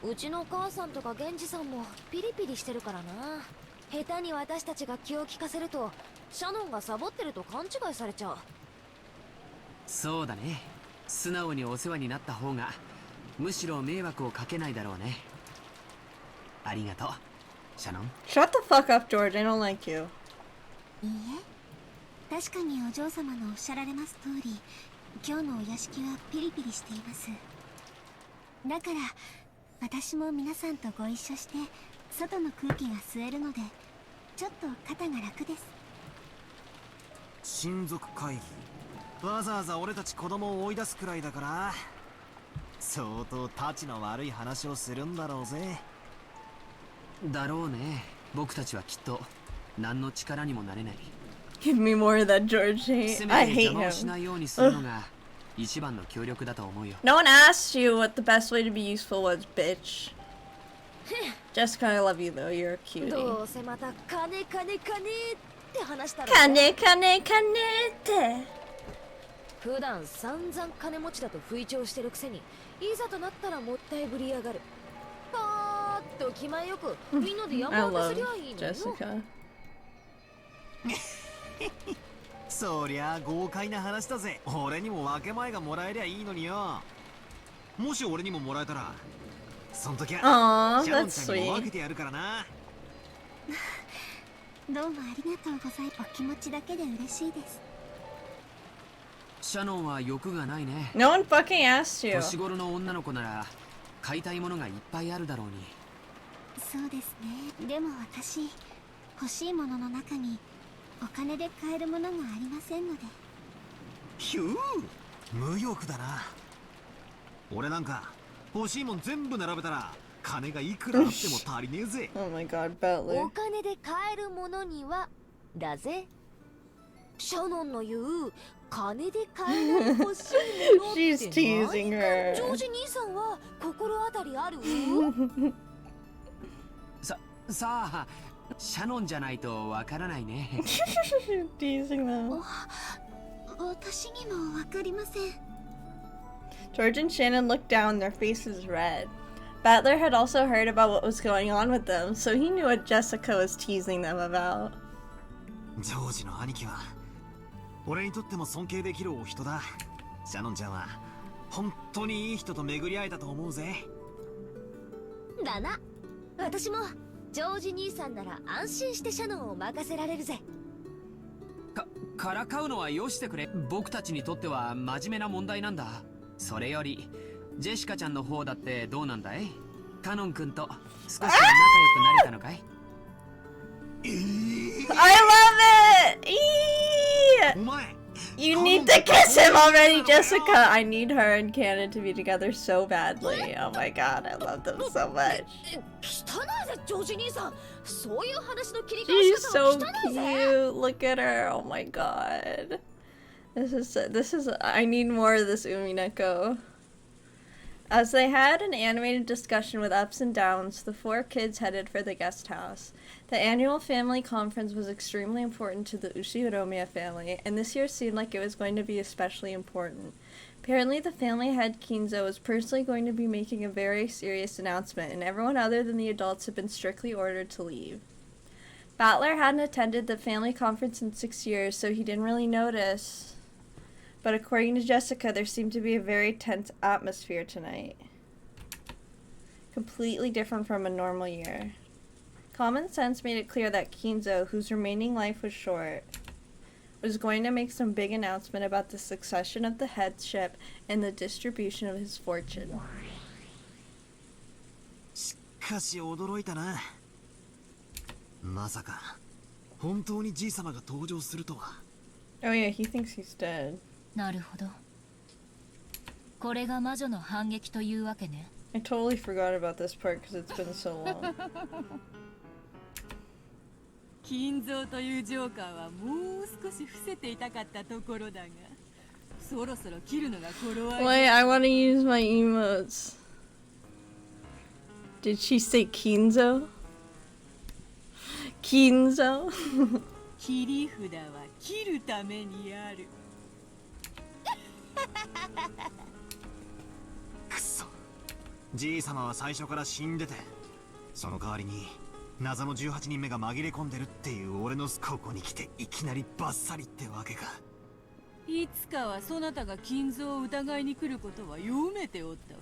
Speaker 5: うちのお母さんとか源氏さんもピリピリしてるからな。下手に私たちが気を利かせるとシャノンがサボってると勘違いされちゃう。
Speaker 8: そうだね。素直にお世話になった方がむしろ迷惑をかけないだろうね。ありがとう、シャノン。
Speaker 1: Shut the fuck up, George. I don't like you.
Speaker 4: いいえ、確かにお嬢様のおっしゃられます通り、今日のお屋敷はピリピリしています。だから私も皆さんとご一緒して外の空気が吸えるので、ちょっと肩が楽です。
Speaker 3: 親族会議。わざわざ俺たち子供を追い出すくらいだから、相当タチの悪い話をするんだろうぜ。
Speaker 8: だろうね。僕たちはきっと何の力にもなれない。
Speaker 1: Give me more of that George hate.
Speaker 8: せ
Speaker 1: I
Speaker 8: めて
Speaker 1: hate
Speaker 8: 邪魔を
Speaker 1: him.
Speaker 8: しないようにするのが一番の協力だと思うよ。
Speaker 1: No one asked you what the best way to be useful was, bitch. Jessica, I love you though. You're a cutie.
Speaker 5: どうせまた金って話したら
Speaker 1: 金って
Speaker 5: 普段散々金持ちだと吹聴してるくせにいざとなったらもったいぶりやがる。パーッと気前よくみんなで山
Speaker 1: I
Speaker 5: 分け
Speaker 1: love
Speaker 5: すりゃいいのよ。
Speaker 1: Jessica.
Speaker 3: そりゃ豪快な話だぜ。俺にも分け前がもらえりゃいいのによ。もし俺にももらえたら、その時は
Speaker 1: Aww,
Speaker 3: シャノン
Speaker 1: that's
Speaker 3: ちゃんにも分
Speaker 1: sweet.
Speaker 3: けてやるからな。
Speaker 4: どうもありがとうございます。お気持ちだけで嬉しいです。
Speaker 8: シャノンは欲がないね。
Speaker 1: No one fucking asked you.
Speaker 8: 年頃の女の子なら買いたいものがいっぱいあるだろうに。
Speaker 4: そうですね。でも私、欲しいものの中にお金で買えるものがありませんので。
Speaker 3: ひゅー、無欲だな。俺なんか欲しいもん全部並べたら金がいくらあっても足りねえぜ。
Speaker 1: Oh my god,
Speaker 5: お
Speaker 1: Battler.
Speaker 5: 金で買えるものにはだぜ。シャノンの言う金で買えない欲しいものって
Speaker 1: She's teasing
Speaker 5: 何
Speaker 1: her.
Speaker 5: ジョージ兄さんは心当たりある？
Speaker 8: さあ、シャノンじゃないとわからないね。
Speaker 1: Teasing them.
Speaker 4: 私にもわかりません。
Speaker 1: George and Shannon looked down, their faces red. Battler had also heard about what was going on with them, so he knew what Jessica was teasing them about.
Speaker 9: ジョージの兄貴は俺にとっても尊敬できるお人だ。シャノンちゃんは本当にいい人と巡り会えたと思うぜ。
Speaker 4: だな。私もジョージ兄さんなら安心してシャノンを任せられるぜ。
Speaker 8: からかうのはよしてくれ。僕たちにとっては真面目な問題なんだ。それよりジェシカちゃんの方だってどうなんだい？カノン君と少しは仲良くなれたのかい？
Speaker 1: I love it! Eee!
Speaker 9: お前
Speaker 1: You need to kiss him already, Jessica! I need her and Cannon to be together so badly. Oh my god, I love them so much.
Speaker 4: 汚いぜ、ジョージ兄さん。そういう話の切り返
Speaker 1: She's
Speaker 4: し方は
Speaker 1: so
Speaker 4: 汚いぜ。
Speaker 1: cute. Look at her. Oh my god. This is I need more of this Umineko. As they had an animated discussion with ups and downs, the four kids headed for the guest house. The annual family conference was extremely important to the Ushihiromiya family, and this year seemed like it was going to be especially important. Apparently, the family head Kinzo was personally going to be making a very serious announcement, and everyone other than the adults had been strictly ordered to leave. Battler hadn't attended the family conference in 6 years, so he didn't really notice. But according to Jessica, there seemed to be a very tense atmosphere tonight. Completely different from a normal year. Common sense made it clear that Kinzo, whose remaining life was short, was going to make some big announcement about the succession of the headship and the distribution of his fortune.
Speaker 9: しかし驚いたな。まさか本当にじい様が登場するとは。
Speaker 1: Oh yeah, he thinks he's dead.
Speaker 2: なるほど。これが魔女の反撃というわけね。
Speaker 1: I totally forgot about this part because it's been so long.
Speaker 5: 金蔵というジョーカーはもう少し伏せていたかったところだが、そろそろ切るのが頃合い。
Speaker 1: Wait, I want to use my emotes. Did she say Kinzo? Kinzo?
Speaker 5: 切り札は切るためにある。
Speaker 9: くそ、じい様は最初から死んでて、その代わりに謎の18人目が紛れ込んでるっていう俺のここに来ていきなりバッサリってわけか。
Speaker 5: いつかはそなたが金蔵を疑いに来ることは読めておったわ。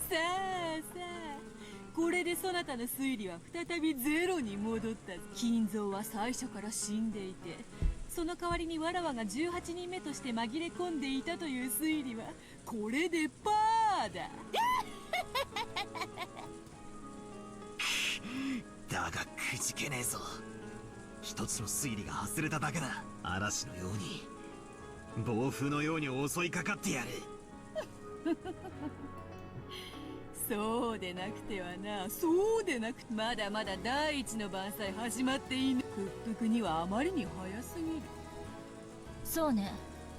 Speaker 5: さあさあ、これでそなたの推理は再びゼロに戻った。金蔵は最初から死んでいて、その代わりにわらわが18人目として紛れ込んでいたという推理はこれでパーだ。
Speaker 9: だがくじけねえぞ。一つの推理が外れただけだ。嵐のように暴風のように襲いかかってやる。
Speaker 5: そうでなくてはな、そうでなくて、まだまだ第一の晩祭始まっていない。屈服にはあまりに早すぎる。
Speaker 2: そうね。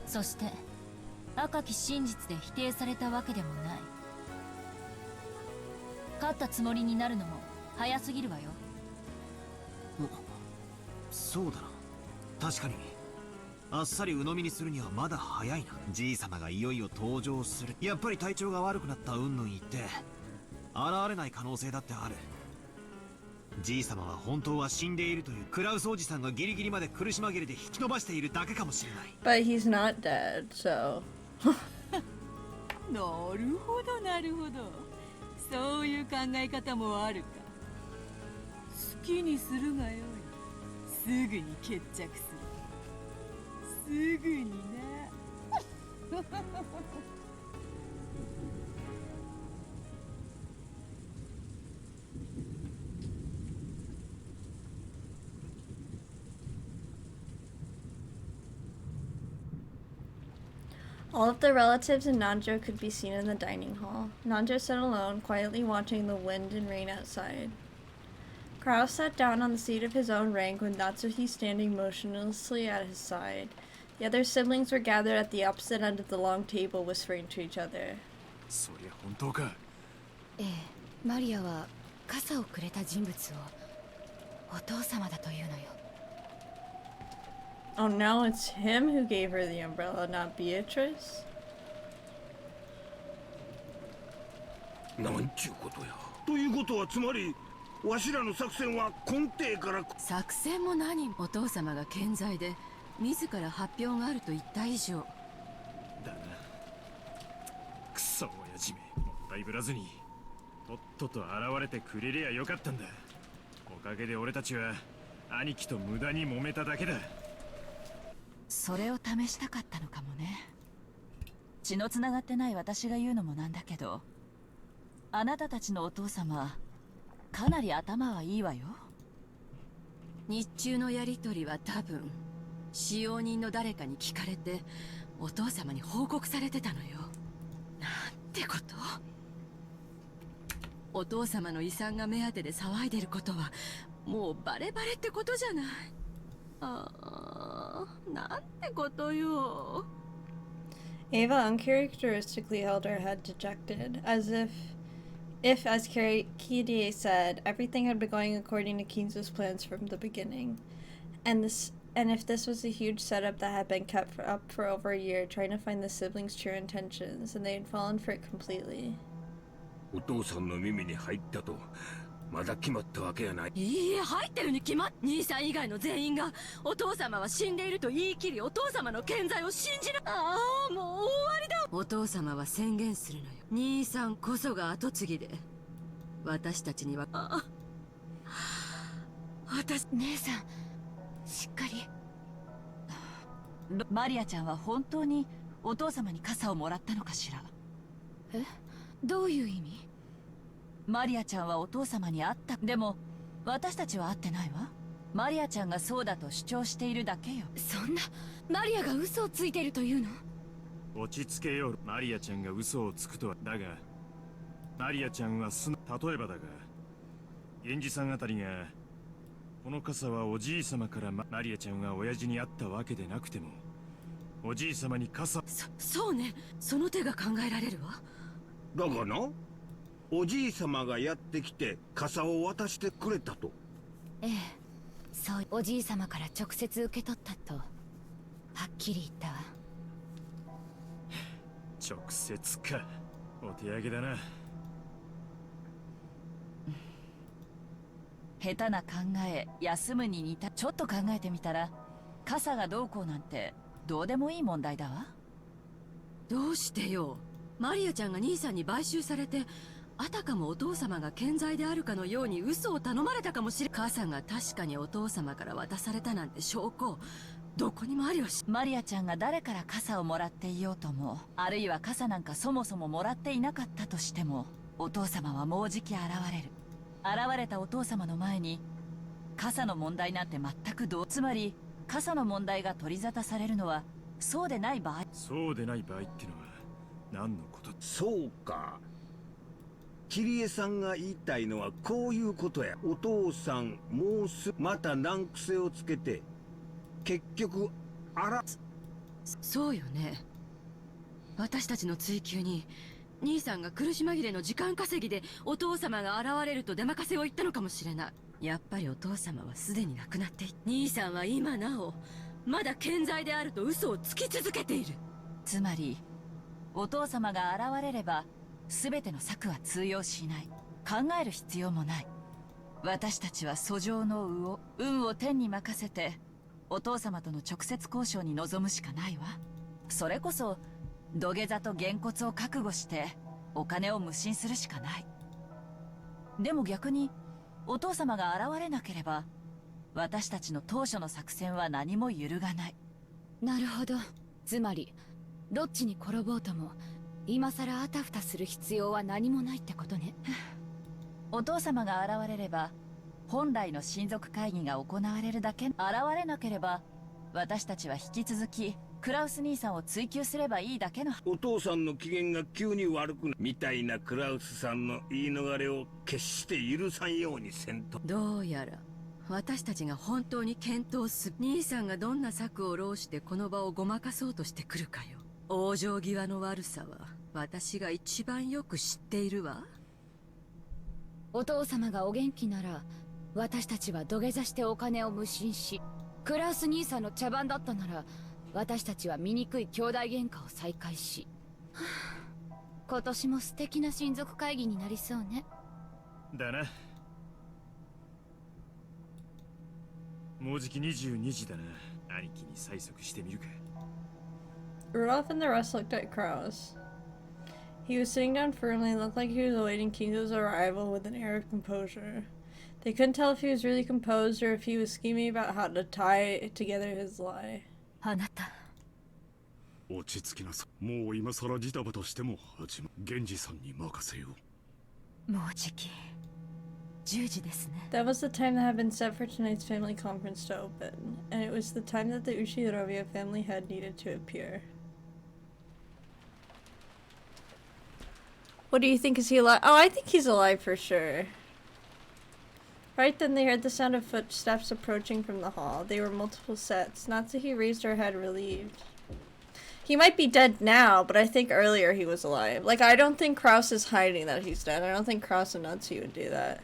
Speaker 2: そして赤き真実で否定されたわけでもない。勝ったつもりになるのも早すぎるわよ。
Speaker 9: そうだな。確かにあっさり鵜呑みにするにはまだ早いな。じい様がいよいよ登場する。やっぱり体調が悪くなった云々言って現れない可能性だってある。じい様は本当は死んでいるというクラウスおじさんがギリギリまで苦し紛れで引き伸ばしているだけかもしれない。
Speaker 1: But he's not dead, so.
Speaker 5: なるほどなるほど、そういう考え方もあるか。好きにするがよい。すぐに決着する。すぐにな。
Speaker 1: All of the relatives and Nanjo could be seen in the dining hall. Nanjo sat alone, quietly watching the wind and rain outside. Kraus sat down on the seat of his own rank with Natsuhi standing motionlessly at his side. The other siblings were gathered at the opposite end of the long table, whispering to each other.
Speaker 7: そりゃ本当か。
Speaker 2: ええ、マリアは傘をくれた人物をお父様だというのよ。
Speaker 1: Oh, now it's him who gave her the umbrella, not Beatrice?
Speaker 7: なんちゅうことや。ということはつまり
Speaker 10: わしらの作戦は根底から。
Speaker 5: 作戦も何もお父様が健在で自ら発表があると言った以上
Speaker 7: だな。クソ親父め、もったいぶらずにとっとと現れてくれりゃよかったんだ。おかげで俺たちは兄貴と無駄に揉めただけだ。
Speaker 11: それを試したかったのかもね。血のつながってない私が言うのもなんだけど、あなたたちのお父様かなり頭はいいわよ。
Speaker 5: 日中のやりとりは多分使用人の誰かに聞かれてお父様に報告されてたのよ。なんてこと。お父様の遺産が目当てで騒いでることはもうバレバレってことじゃない。ああ、なんてことよ。
Speaker 1: Ava uncharacteristically held her head dejected, as if as Kirie said, everything had been going according to Keen's plans from the beginning, and if this was a huge setup that had been kept up for over a year, trying to find the siblings' true intentions, and they had fallen for it completely.
Speaker 10: お父さんの耳に入ったとまだ決まったわけやない。
Speaker 5: いいえ、入ってるに決まっ。兄さん以外の全員がお父様は死んでいると言い切り、お父様の健在を信じな。ああ、もう終わりだ。お父様は宣言するのよ。兄さんこそが跡継ぎで、私たちには。私。
Speaker 2: 姉さん、しっかり。
Speaker 11: マリアちゃんは本当にお父様に傘をもらったのかしら。
Speaker 2: え、どういう意味？
Speaker 11: マリアちゃんはお父様に会った。でも私たちは会ってないわ。マリアちゃんがそうだと主張しているだけよ。
Speaker 2: そんな、マリアが嘘をついているというの？
Speaker 7: 落ち着けよ。マリアちゃんが嘘をつくとは。だがマリアちゃんは例えばだが、源氏さんあたりがこの傘はおじい様からマリアちゃんは親父に会ったわけでなくても、おじい様に傘。
Speaker 5: そうね、その手が考えられるわ。
Speaker 10: だがな、おじい様がやってきて傘を渡してくれたと。
Speaker 2: ええ、そう、おじい様から直接受け取ったとはっきり言ったわ。
Speaker 7: 直接か。お手上げだな。
Speaker 11: 下手な考え、休むに似た。ちょっと考えてみたら、傘がどうこうなんてどうでもいい問題だわ。
Speaker 5: どうしてよ。マリアちゃんが兄さんに買収されて、あたかもお父様が健在であるかのように嘘を頼まれたかもしれ。傘が確かにお父様から渡されたなんて証拠どこにもありはし。
Speaker 11: マリアちゃんが誰から傘をもらっていようとも、あるいは傘なんかそもそももらっていなかったとしても、お父様はもうじき現れる。現れたお父様の前に傘の問題なんて全くつまり傘の問題が取り沙汰されるのはそうでない場合。
Speaker 7: そうでない場合ってのは何のこと？
Speaker 10: そうか、キリエさんが言いたいのはこういうことや。お父さんもうまた難癖をつけて結局
Speaker 5: そうよね。私たちの追求に兄さんが苦し紛れの時間稼ぎでお父様が現れると出任せを言ったのかもしれない。やっぱりお父様はすでに亡くなっていて、兄さんは今なおまだ健在であると嘘をつき続けている。
Speaker 11: つまりお父様が現れれば全ての策は通用しない。考える必要もない。私たちは訴状の運を天に任せてお父様との直接交渉に臨むしかないわ。それこそ土下座とげんこつを覚悟してお金を無心するしかない。でも逆にお父様が現れなければ私たちの当初の作戦は何も揺るがない。
Speaker 2: なるほど。つまりどっちに転ぼうとも今さらあたふたする必要は何もないってことね。
Speaker 11: お父様が現れれば本来の親族会議が行われるだけ。現れなければ私たちは引き続きクラウス兄さんを追求すればいいだけの。
Speaker 10: お父さんの機嫌が急に悪くなるみたいなクラウスさんの言い逃れを決して許さんようにせんと。
Speaker 5: どうやら私たちが本当に検討する。兄さんがどんな策を弄してこの場をごまかそうとしてくるかよ。往生際の悪さは私が一番よく知っているわ。
Speaker 2: お父様がお元気なら私たちは土下座してお金を無心し、クラウス兄さんの茶番だったなら私たちは醜い兄弟喧嘩を再開し、今年も素敵な親族会議になりそうね。
Speaker 7: だな。もうじき22時だな。兄貴に催促してみるか。
Speaker 1: Rudolph and the rest looked at Kraus. He was sitting down firmly and looked like he was awaiting Kinzo's arrival with an air of composure. They couldn't tell if he was really composed or if he was scheming about how to tie together his lie.
Speaker 2: あなた。
Speaker 7: 落ち着きなさい。もう今さらジタバタしても源氏さんに任せよう。
Speaker 2: もうじき10時ですね。
Speaker 1: That was the time that had been set for tonight's family conference to open, and it was the time that the Ushirovia family had needed to appear. What do you think? Is he alive? Oh, I think he's alive for sure. Right then they heard the sound of footsteps approaching from the hall. They were multiple sets. Natsuhi raised her head, relieved. He might be dead now, but I think earlier he was alive. Like, I don't think Kraus is hiding that he's dead. I don't think Kraus and Natsuhi would do that.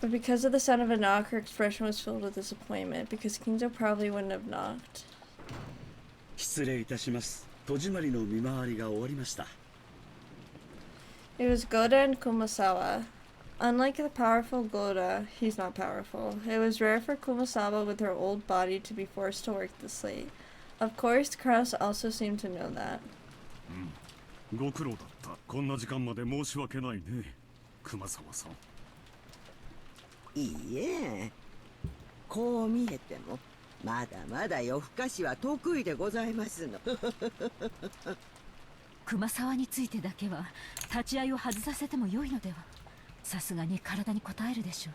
Speaker 1: But because of the sound of a knock, her expression was filled with disappointment, because Kinzo probably wouldn't have knocked.
Speaker 3: 失礼いたします。戸締まりの見回りが終わりました。
Speaker 1: It was Goda and Kumasawa. Unlike the powerful Goda, he's not powerful. It was rare for Kumasawa with her old body to be forced to work this late. Of course, Kraus also seemed to know that.
Speaker 7: ご苦労だった。こんな時間まで申し訳ないね、熊沢さん。
Speaker 12: いいえ、こう見えてもまだまだ夜更かしは得意でございますの。
Speaker 2: 熊沢についてだけは立ち会いを外させても良いのでは。さすがに体に応えるでしょう。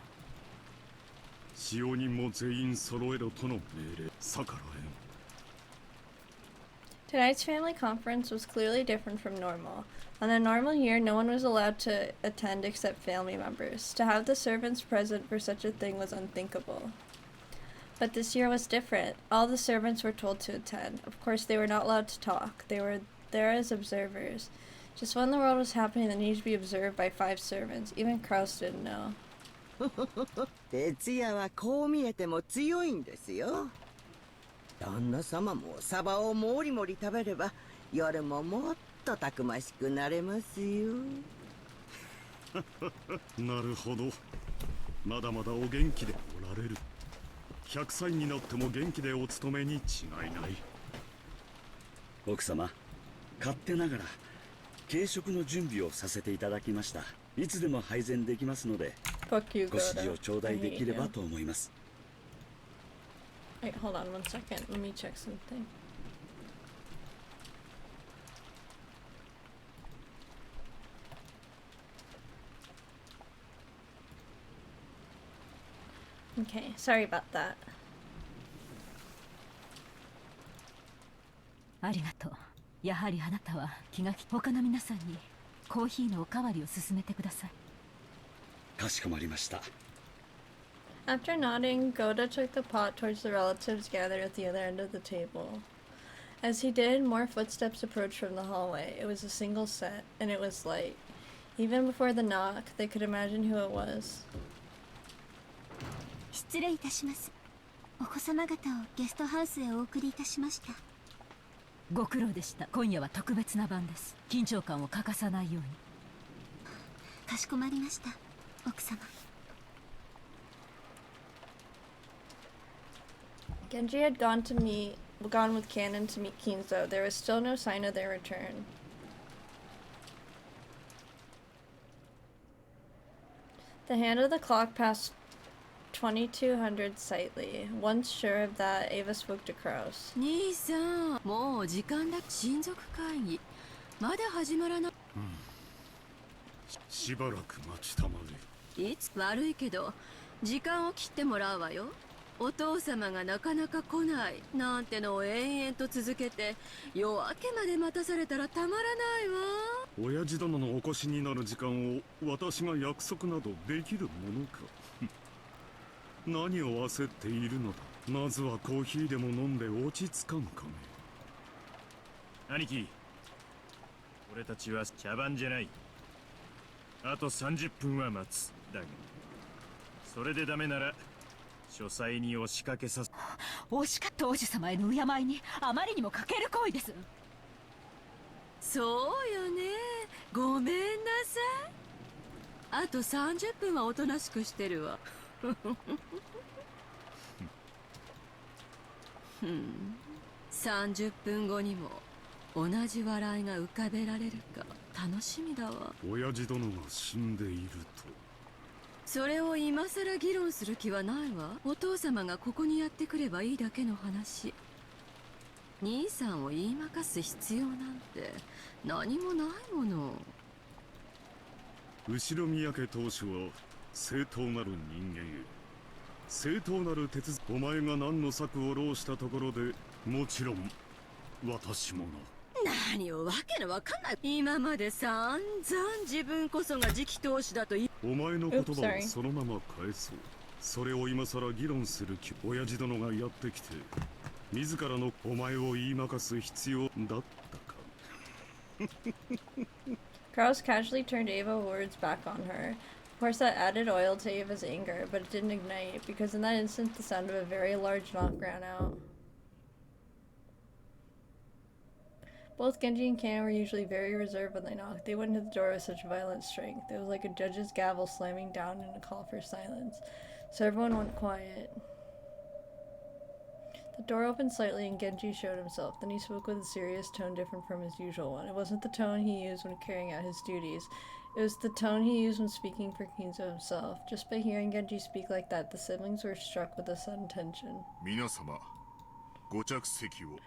Speaker 7: 使用人も全員揃えろとの命令。逆らえん。
Speaker 1: Tonight's family conference was clearly different from normal. On a normal year, no one was allowed to attend except family members. To have the servants present for such a thing was unthinkable. But this year was different. All the servants were told to attend. Of course, they were not allowed to talk. They were there as observers. Just when the world was happening that needed to be observed by 5 servants. Even Kraus didn't know.
Speaker 12: 徹夜はこう見えても強いんですよ。旦那様もサバをもりもり食べれば夜ももっとたくましくなれますよ。
Speaker 7: なるほど。まだまだお元気でおられる。100歳になっても元気でお勤めに違いない。
Speaker 3: 奥様、勝手ながら軽食の準備をさせていただきました。いつでも配膳できますので、ご指示を頂戴できればと思います。
Speaker 1: Wait, hold on 1 second. Let me check something. Okay, sorry about that.
Speaker 2: ありがとう。やはりあなたは気が利く。他の皆さんにコーヒーのおかわりを勧めてください。
Speaker 3: かしこまりました。
Speaker 1: After nodding, Goda took the pot towards the relatives gathered at the other end of the table. As he did, more footsteps approached from the hallway. It was a single set, and it was light. Even before the knock, they could imagine who it was.
Speaker 4: 失礼いたします。お子様方をゲストハウスへお送りいたしました。
Speaker 2: ご苦労でした。今夜は特別な晩です。緊張感を欠かさないように。
Speaker 4: かしこまりました、奥様。
Speaker 1: Genji had gone with Cannon to meet Kinzo. There was still no sign of their return. The hand of the clock passed 2200 sightly. Once sure of that, Ava spoke to Kraus.
Speaker 5: 兄さん、もう時間だ。親族会議まだ始まらない。
Speaker 7: しばらく待ちたま
Speaker 5: え。いつ悪いけど時間を切ってもらうわよ。お父様がなかなか来ないなんてのを延々と続けて夜明けまで待たされたらたまらないわ。
Speaker 7: 親父殿のお越しになる時間を私が約束などできるものか。何を焦っているのだ。まずはコーヒーでも飲んで落ち着かんかね。兄貴、俺たちは茶番じゃない。あと30分は待つ。だがそれでダメなら書斎に押しかけさせ。
Speaker 2: 惜しかった王子様への敬いにあまりにも欠ける行為です。
Speaker 5: そうよね。ごめんなさい。あと30分はおとなしくしてるわ。30分後にも同じ笑いが浮かべられるか楽しみだわ。
Speaker 7: 親父殿が死んでいると。
Speaker 5: それを今さら議論する気はないわ。お父様がここにやってくればいいだけの話。兄さんを言いまかす必要なんて何もないもの。
Speaker 7: 後宮家当主は正当なる人間へ、正当なるお前が何の策を浪したところで、もちろん私もな。
Speaker 5: 何をわけのわかんない。今まで散々自分こそが次期当主だと言
Speaker 7: お前の言葉をそのまま返そう。それを今さら議論する気。親父殿がやってきて自らのお前を言いまかす必要だったか。
Speaker 1: Kraus casually turned Ava words back on her. Of course, that added oil to Ava's anger, but it didn't ignite, because in that instant the sound of a very large knock rang out. Both Genji and Kana were usually very reserved when they knocked. They wouldn't hit the door with such violent strength. It was like a judge's gavel slamming down in a call for silence. So everyone went quiet. The door opened slightly and Genji showed himself. Then he spoke with a serious tone different from his usual one. It wasn't the tone he used when carrying out his duties. It was the tone he used when speaking for Kinzo himself. Just by hearing Genji speak like that, the siblings were struck with a sudden tension.
Speaker 7: 皆様、ご着席を。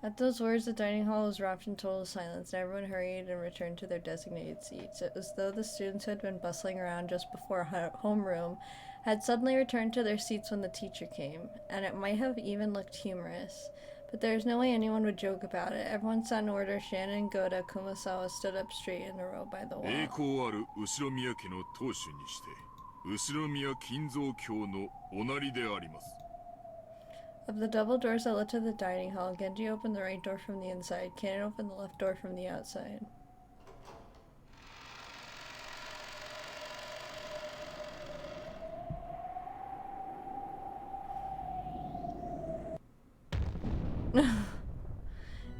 Speaker 1: At those words, the dining hall was wrapped in total silence, and everyone hurried and returned to their designated seats. It was as though the students who had been bustling around just before homeroom had suddenly returned to their seats when the teacher came, and it might have even looked humorous. But there was no way anyone would joke about it. Everyone sat in order. Shannon, Goda, Kumasawa stood up straight in a row by the wall.
Speaker 7: 栄光ある後宮家の当主にして、後宮金蔵卿のおなりであります。
Speaker 1: Of the double doors that led to the dining hall, Genji opened the right door from the inside. Kanon opened the left door from the outside.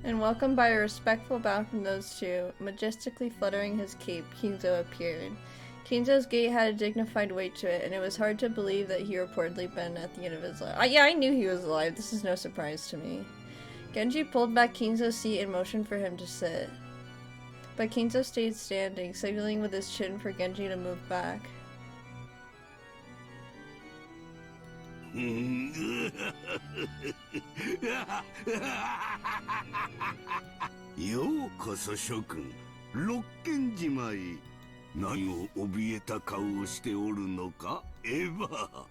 Speaker 1: And welcomed by a respectful bow from those two, majestically fluttering his cape, Kinzo appeared. Kinzo's gait had a dignified weight to it, and it was hard to believe that he reportedly been at the end of his life. Yeah, I knew he was alive. This is no surprise to me. Genji pulled back Kinzo's seat and motioned for him to sit. But Kinzo stayed standing, signaling with his chin for Genji to move back.
Speaker 10: ようこそ諸君、六軒島へ。何を怯えた顔をしておるのか、エヴァ。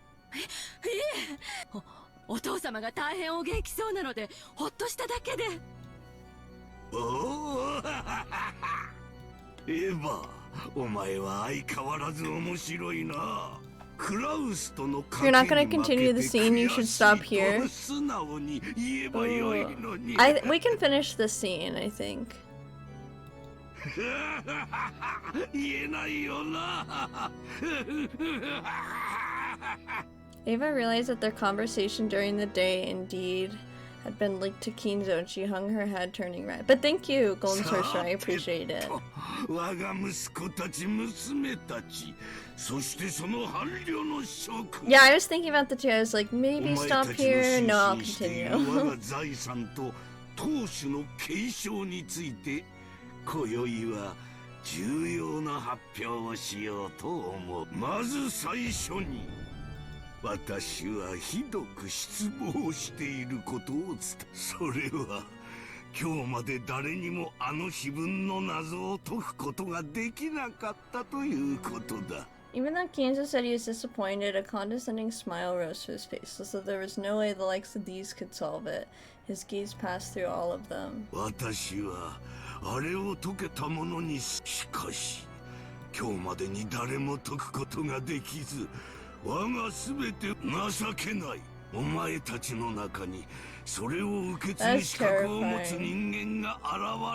Speaker 5: お父様が大変お元気そうなのでほっとしただけで。
Speaker 10: おおエヴァ、お前は相変わらず面白いな。
Speaker 1: If you're not going to continue the scene, you should stop here. We can finish this scene, I think. Ava realized that their conversation during the day indeed had been linked to Kinzo, and she hung her head, turning red. But thank you, Golden Sorcerer, I appreciate it. Yeah, I was thinking about the two. I was like, maybe stop here. No, I'll continue.
Speaker 10: 今宵は重要な発表をしようと思う。まず最初に、私はひどく失望していることを伝え、それは今日まで誰にもあの碑文の謎を解くことができなかったということだ。
Speaker 1: Even though Kinzo said he was disappointed, a condescending smile rose to his face, as though there was no way the likes of these could solve it. His gaze passed through all of them.
Speaker 10: 私はあれを解けたものにしかし今日までに誰も解くことができず我が全て情けないお前たちの中にそれを受け継ぐ資格を持つ人間が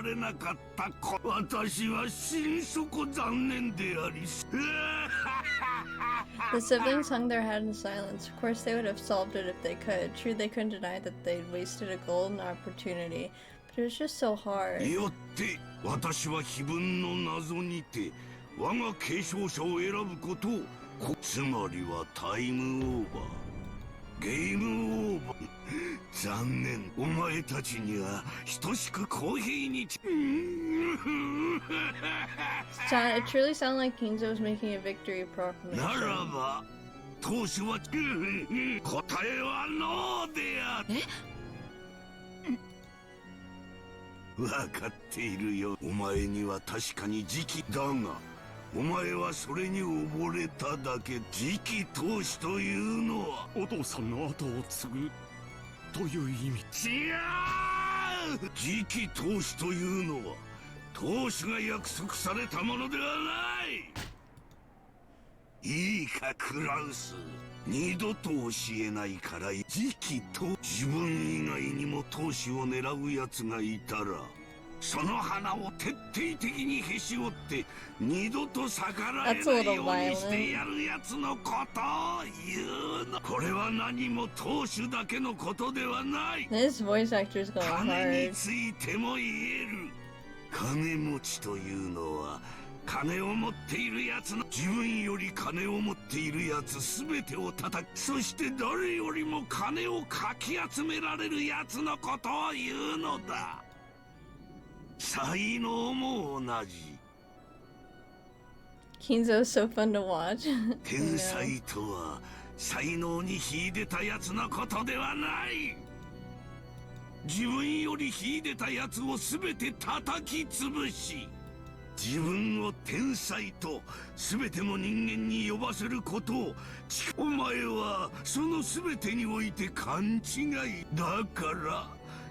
Speaker 10: 現れなかった私は心底残念であり
Speaker 1: The siblings hung their head in silence. Of course they would have solved it if they could. True, they couldn't deny that they'd wasted a golden opportunity. But it was just so hard.
Speaker 10: よって私は碑文の謎にて我が継承者を選ぶことをつまりはタイムオーバーゲームオーバー。残念、お前たちには等しく公平に。
Speaker 13: It truly sounded like Kinzo was making a victory
Speaker 10: なら
Speaker 13: proclamation.
Speaker 10: ば当主は答えはノーである。分かっているよ。お前には確かに時期だが、お前はそれに溺れただけ。次期当主というのは
Speaker 7: お父さんの後を継ぐという意味。
Speaker 10: 違う。次期当主というのは当主が約束されたものではない。いいかクラウス、二度と教えないから。次期当自分以外にも当主を狙う奴がいたら、その花を徹底的にへし折って二度と逆らえないようにしてやるやつのことを言うの。これは何も当主だけのことではない。
Speaker 13: This voice actor is going
Speaker 10: 金に
Speaker 13: hard.
Speaker 10: ついても言える。金持ちというのは金を持っているやつの、自分より金を持っているやつ全てを叩く、そして誰よりも金をかき集められるやつのことを言うのだ。才能も同じ。
Speaker 13: Kinzo is so fun to watch.
Speaker 10: 天才とは才能に秀でたやつのことではない。自分より秀でたやつを全て叩き潰し、自分を天才と全ての人間に呼ばせることを、お前はその全てにおいて勘違いだから、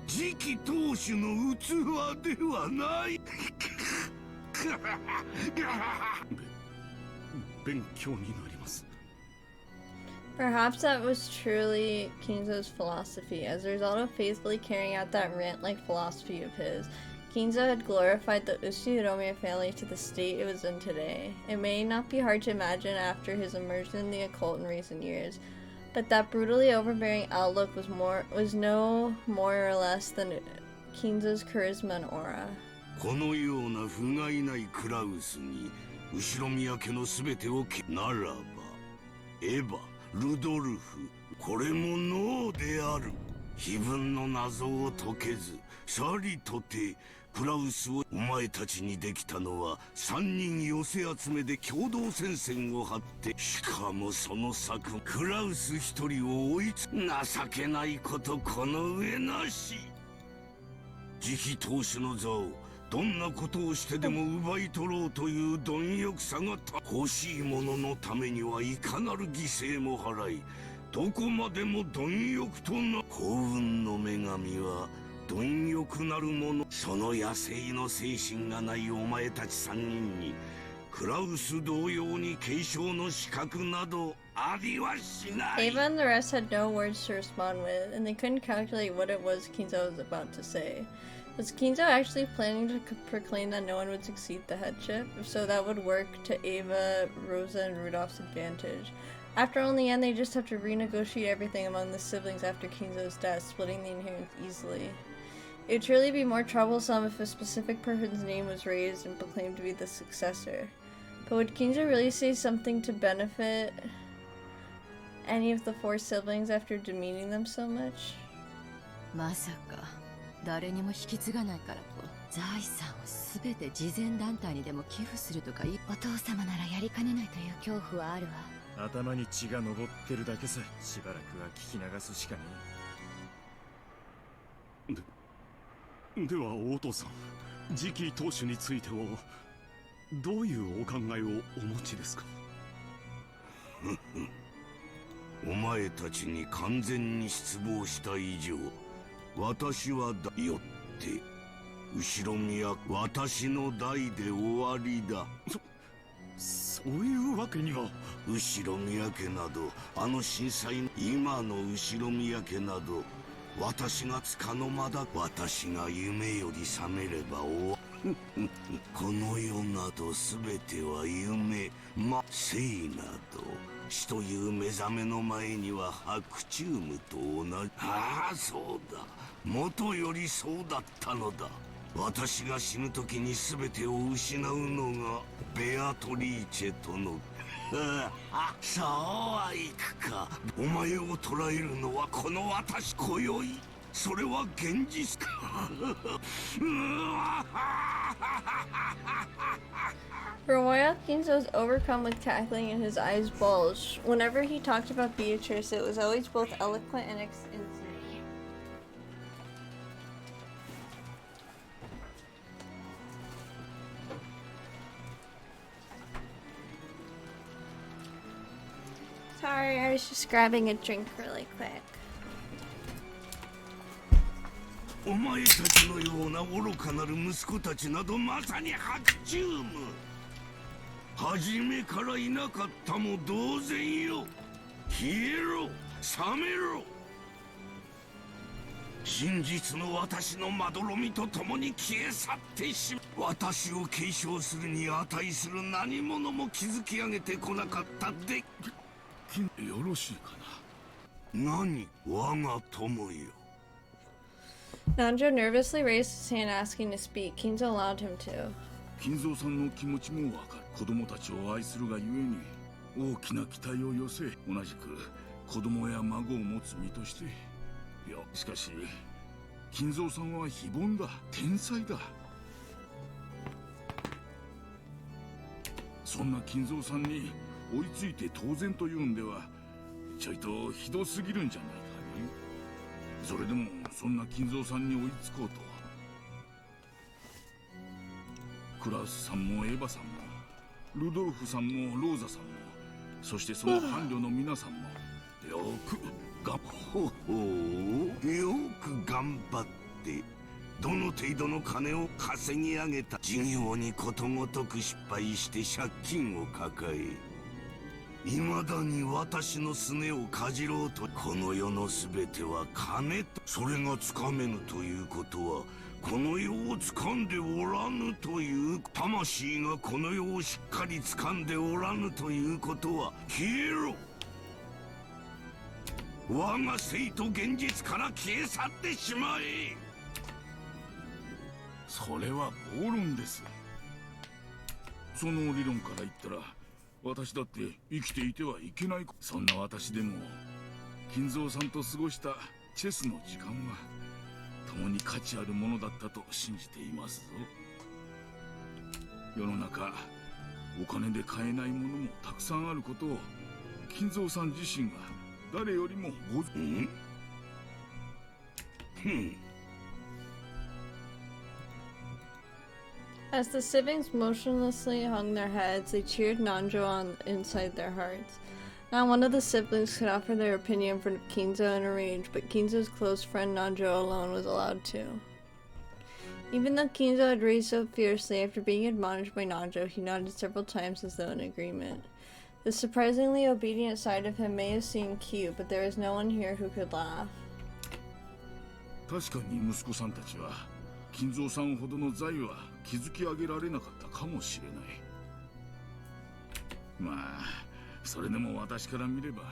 Speaker 10: 次期当主の器ではない。
Speaker 7: 勉強になります。
Speaker 13: Perhaps that was truly Kinzo's philosophy. As a result of faithfully carrying out that rant-like philosophy of his, Kinzo had glorified the Uchiuromiya family to the state it was in today. It may not be hard to imagine after his immersion in the occult in recent years, but that brutally overbearing outlook was no more or less than Kinzo's charisma and aura.
Speaker 10: このような不甲斐ないクラウスに後宮家のすべてをならば、エヴァ、ルドルフ、これもノーである。非分の謎を解けず、さりとてクラウスを、お前たちにできたのは三人寄せ集めで共同戦線を張って、しかもその策、クラウス一人を追いつ、情けないことこの上なし。次期当主の座をどんなことをしてでも奪い取ろうという貪欲さが欲しいもののためにはいかなる犠牲も払い、どこまでも貪欲とな。幸運の女神は貪欲なる者。その野生の精神がないお前たち三人にクラウス同様に継承の資格などありはしない。
Speaker 13: Ava and the rest had no words to respond with, and they couldn't calculate what it was Kinzo was about to say. Was Kinzo actually planning to proclaim that no one would succeed the headship? If so, that would work to Ava, Rosa, and Rudolph's advantage. After all, in the end, they just have to renegotiate everything among the siblings after Kinzo's death, splitting the inheritance easily. It would truly be more troublesome if a specific person's name was raised and proclaimed to be the successor. But would Kinzo really say something to benefit any of the four siblings after demeaning them so much?
Speaker 2: まさか誰にも引き継がないからと財産を全て慈善団体にでも寄付するとかお父様ならやりかねないという恐怖はあるわ。
Speaker 7: 頭に血が上ってるだけさ。しばらくは聞き流すしかねえ。ではお父さん、次期当主についてはどういうお考えをお持ちですか？
Speaker 10: お前たちに完全に失望した以上、私はよって後宮、私の代で終わりだ。
Speaker 7: そういうわけには。
Speaker 10: 後宮家など、あの震災の今の後宮家など、私がつかの間だ。私が夢より覚めれば終わこの世など全ては夢、生など死という目覚めの前には白チュームと同じ。ああ、そうだ、元よりそうだったのだ。私が死ぬ時に全てを失うのがベアトリーチェとのそうはいくか。お前を捕らえるのはこの私今宵。それは現実か。
Speaker 13: For a while, Kinzo was overcome with cackling and his eyes bulged. Whenever he talked about Beatrice, it was always both eloquent and insinuating. Sorry, I was just grabbing a drink really quick.
Speaker 10: お前たちのような愚かなる息子たちなどまさに白昼夢。初めからいなかったも同然よ。消えろ、冷めろ。真実の私のまどろみとともに消え去ってしまう。私を継承するに値する何者も築き上げてこなかったで。よろしいかな。何、我が友よ。
Speaker 13: Nanjo nervously raised his hand asking to speak. Kinzo allowed him to.
Speaker 14: 金蔵さんの気持ちもわかる。子供たちを愛するがゆえに大きな期待を寄せ、同じく子供や孫を持つ身として。いや、しかし金蔵さんは非凡だ、天才だ。そんな金蔵さんに追いついて当然というんではちょいとひどすぎるんじゃないかね。それでもそんな金蔵さんに追いつこうとは。クラウスさんもエヴァさんもルドルフさんもローザさんも、そしてその伴侶の皆さんもよく
Speaker 10: ほほう、よく頑張ってどの程度の金を稼ぎ上げた。事業にことごとく失敗して借金を抱え、未だに私のすねをかじろうと。この世の全ては金と。それがつかめぬということはこの世を掴んでおらぬという。魂がこの世をしっかり掴んでおらぬということは消えろ。我が生と現実から消え去ってしまえ。
Speaker 14: それは暴論です。その理論から言ったら私だって生きていてはいけない。そんな私でも金蔵さんと過ごしたチェスの時間は共に価値あるものだったと信じていますぞ。世の中お金で買えないものもたくさんあることを金蔵さん自身が誰よりもご存知。
Speaker 13: As the siblings motionlessly hung their heads, they cheered Nanjo on inside their hearts. Not one of the siblings could offer their opinion for Kinzo in a rage, but Kinzo's close friend Nanjo alone was allowed to. Even though Kinzo had raged so fiercely after being admonished by Nanjo, he nodded several times as though in agreement. The surprisingly obedient side of him may have seemed cute, but there was no one here who could laugh.
Speaker 14: 確かに息子さんたちは金蔵さんほどの財は築き上げられなかったかもしれない。まあそれでも私から見れば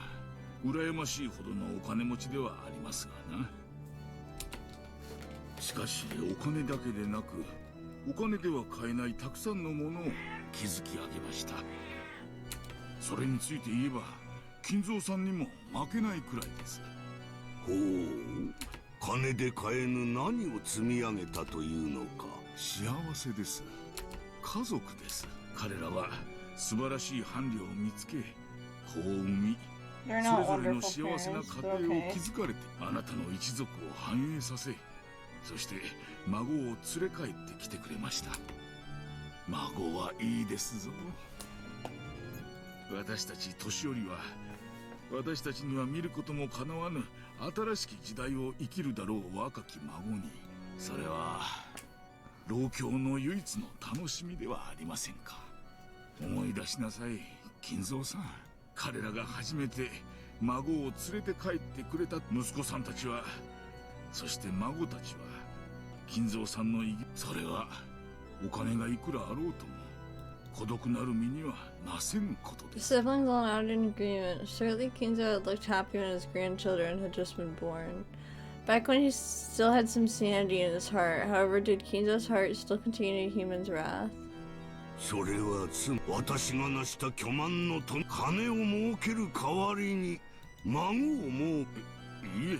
Speaker 14: 羨ましいほどのお金持ちではありますがな。しかしお金だけでなくお金では買えないたくさんのものを築き上げました。それについて言えば金蔵さんにも負けないくらいです。
Speaker 10: ほう、金で買えぬ何を積み上げたというのか。
Speaker 14: 幸せです。家族です。彼らは素晴らしい伴侶を見つけ、子を産み、それぞれの幸せな家庭を築かれて、あなたの一族を繁栄させ、そして孫を連れ帰ってきてくれました。孫はいいですぞ。私たち年寄りは私たちには見ることもかなわぬ新しき時代を生きるだろう若き孫に、それは老境の唯一の楽しみではありませんか。思い出しなさい金蔵さん。彼らが初めて孫を連れて帰ってくれた息子さんたちは、そして孫たちは金蔵さんの意義、それはお金がいくらあろうとも孤独なる身にはなせぬことで
Speaker 13: The
Speaker 14: す。
Speaker 13: siblings all nodded in agreement. Certainly Kinzo had looked happy when his grandchildren had just been born. Back when he still had some sanity in his heart, however, did Kinzo's heart still contain a human's wrath?
Speaker 10: それは私が成した巨万の金を儲ける代わりに孫をいえ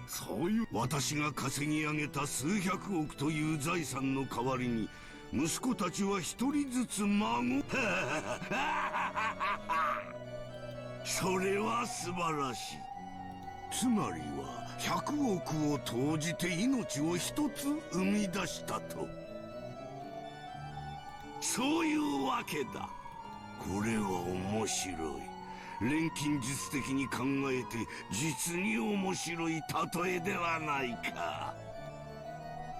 Speaker 10: そういう私が稼ぎ上げた数百億という財産の代わりに息子たちは一人ずつ孫それは素晴らしい。つまりは100億を投じて命を一つ生み出したと、そういうわけだ。これは面白い。錬金術的に考えて実に面白い例えではないか。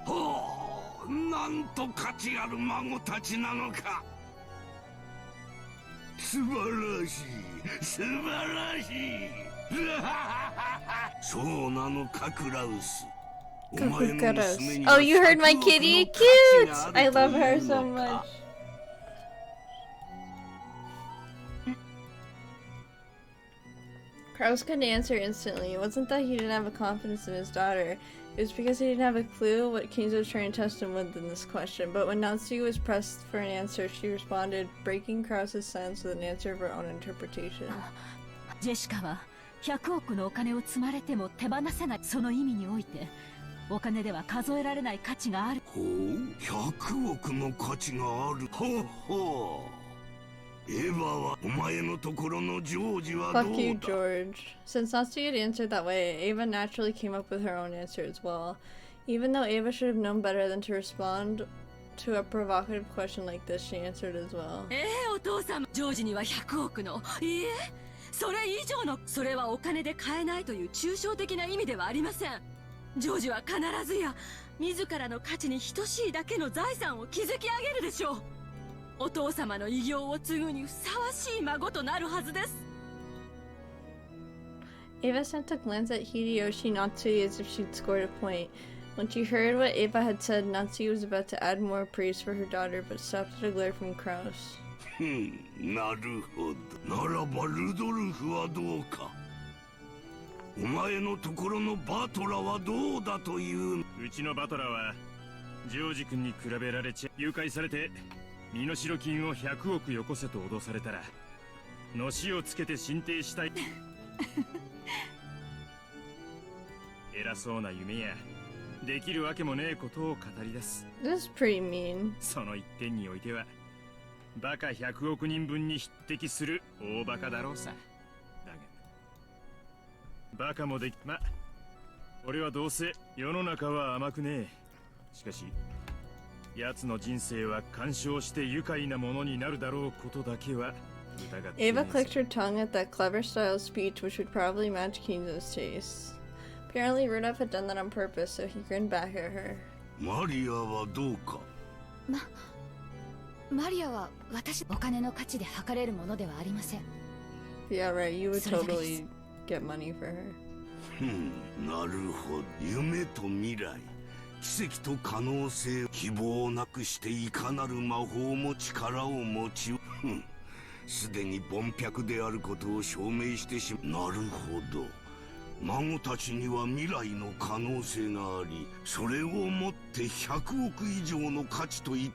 Speaker 10: ほう、なんと価値ある孫たちなのか。素晴らしい、素晴らしい。そうなのか、クラウス。
Speaker 13: Oh, you heard my kitty? Cute! I love her so much. Kraus couldn't answer instantly. It wasn't that he didn't have a confidence in his daughter. It was because he didn't have a clue what Kinzo was trying to test him with in this question. But when Natsuki was pressed for an answer, she responded, breaking Kraus's silence with an answer of her own interpretation.
Speaker 2: ジェシカは100億のお金を積まれても手放せない、その意味においてお金では数えられない価値がある。
Speaker 10: ほう、100億の価値がある。ほうほう。エヴァはお前のところのジョージはどうだ?
Speaker 13: Fuck you, George. Since Natsuki had answered that way, Ava naturally came up with her own answer as well. Even though Ava should have known better than to respond to a provocative question like this, she answered as well.
Speaker 2: お父さん、ジョージには100億の、いいえ、それ以上の、それはお金で買えないという抽象的な意味ではありません。ジョージは必ずや自らの価値に等しいだけの財産を築き上げるでしょう。お父様の偉業を継ぐにふさわしい孫となるはずです。
Speaker 13: Ava sent a glance at Hideyoshi Natsui as if she'd scored a point. When she heard what Ava had said, Natsui was about to add more praise for her daughter, but stopped at a glare from Kraus.
Speaker 10: なるほど。ならばルドルフはどうか。お前のところのバトラはどうだという。
Speaker 7: うちのバトラはジョージ君に比べられちゃ誘拐されて身代金を100億よこせと脅されたらのしをつけて進呈したい偉そうな夢やできるわけもねえことを語り出す。
Speaker 13: This is pretty mean.
Speaker 7: その一点においてはバカ100億人分に匹敵する大バカだろうさ。だがバカもできま、俺はどうせ世の中は甘くねえ。しかし奴の人生は干渉して愉快なものになるだろうことだけは疑っていま
Speaker 13: Ava
Speaker 7: せん。
Speaker 13: clicked her tongue at that clever style of speech which would probably match Kinzo's taste. Apparently Rudolph had done that on purpose, so he grinned back at her.
Speaker 10: マリアはどうか。
Speaker 2: マリアは私、お金の価値で測れるものではありません。
Speaker 13: Yeah, right, you would totally get money for her.
Speaker 10: なるほど。夢と未来、奇跡と可能性、希望をなくしていかなる魔法も力を持ち、すでに凡百であることを証明してしまう。なるほど。孫たちには未来の可能性があり、それをもって100億以上の価値とい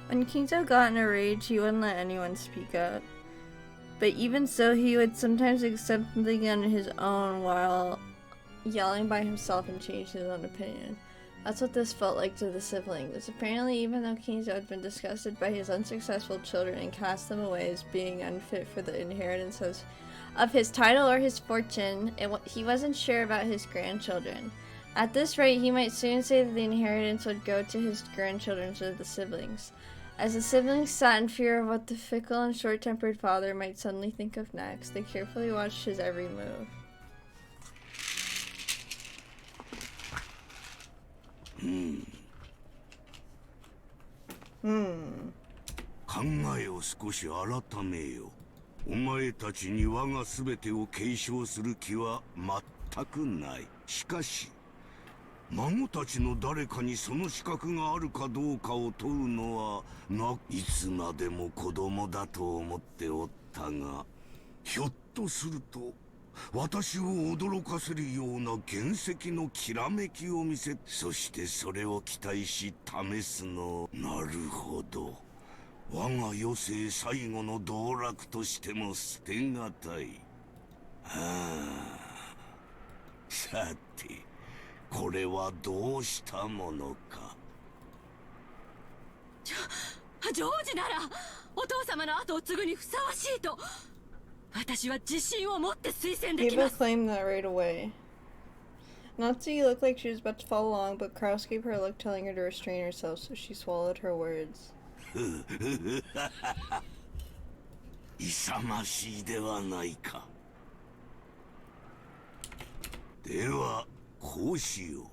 Speaker 13: When Kinzo got in a rage, he wouldn't let anyone speak up. But even so, he would sometimes accept something on his own while yelling by himself and change his own opinion. That's what this felt like to the siblings. Apparently, even though Kinzo had been disgusted by his unsuccessful children and cast them away as being unfit for the inheritance of his title or his fortune, he wasn't sure about his grandchildren. At this rate, he might soon say that the inheritance would go to his grandchildren instead of the siblings. As the siblings sat in fear of what the fickle and short-tempered father might suddenly think of next, they carefully watched his every move.
Speaker 10: 考えを少し改めよ。お前たちに我が全てを継承する気は全くない。しかし孫たちの誰かにその資格があるかどうかを問うのはいつまでも子供だと思っておったが、ひょっとすると私を驚かせるような原石のきらめきを見せ、そしてそれを期待し試すの。なるほど。我が余生最後の道楽としても捨てがたい。はあ、さてこれはどうしたものか。
Speaker 5: ジョージならお父様の後を継ぐにふさわしいと私は自信を持って推薦できま
Speaker 13: Eva
Speaker 5: す。
Speaker 13: claimed that right away. Natsuki looked like she was about to follow along, but Kraus gave her a look telling her to restrain herself, so she swallowed her words.
Speaker 10: 勇ましいではないか。ではこうしよう。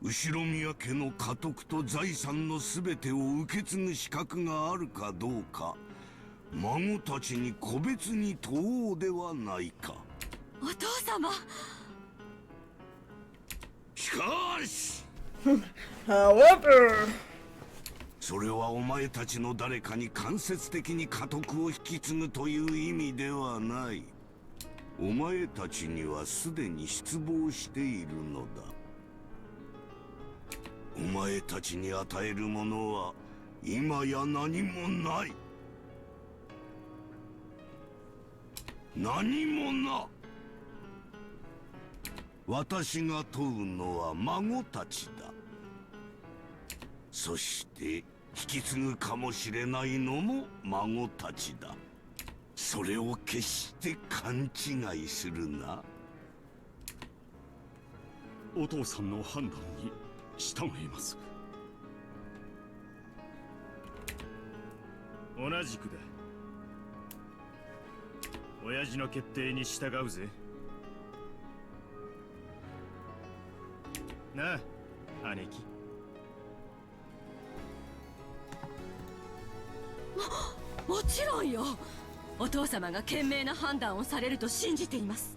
Speaker 10: 後宮家の家督と財産のすべてを受け継ぐ資格があるかどうか、孫たちに個別に問おうではないか。
Speaker 5: お父様。
Speaker 10: しかし
Speaker 13: However,
Speaker 10: それはお前たちの誰かに間接的に家督を引き継ぐという意味ではない。お前たちにはすでに失望しているのだ。お前たちに与えるものは今や何もない。何もな。私が問うのは孫たちだ。そして引き継ぐかもしれないのも孫たちだ。それを決して勘違いするな。
Speaker 14: お父さんの判断に従います。同じくだ。親父の決定に従うぜ。なあ、姉貴。
Speaker 5: もちろんよ。お父様が賢明な判断をされると信じています。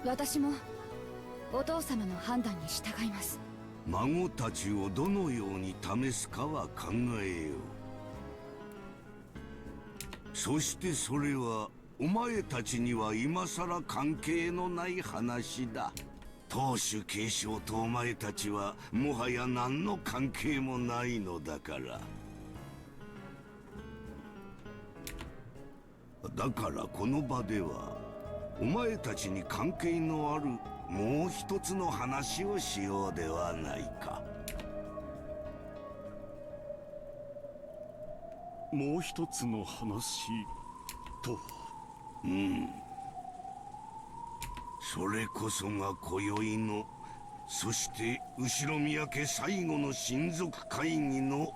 Speaker 2: 私もお父様の判断に従います。
Speaker 10: 孫たちをどのように試すかは考えよう。そしてそれはお前たちには今さら関係のない話だ。当主継承とお前たちはもはや何の関係もないのだから。だからこの場ではお前たちに関係のあるもう一つの話をしようではないか。
Speaker 14: もう一つの話と。
Speaker 10: うん。それこそが今宵の、そして後宮家最後の親族会議の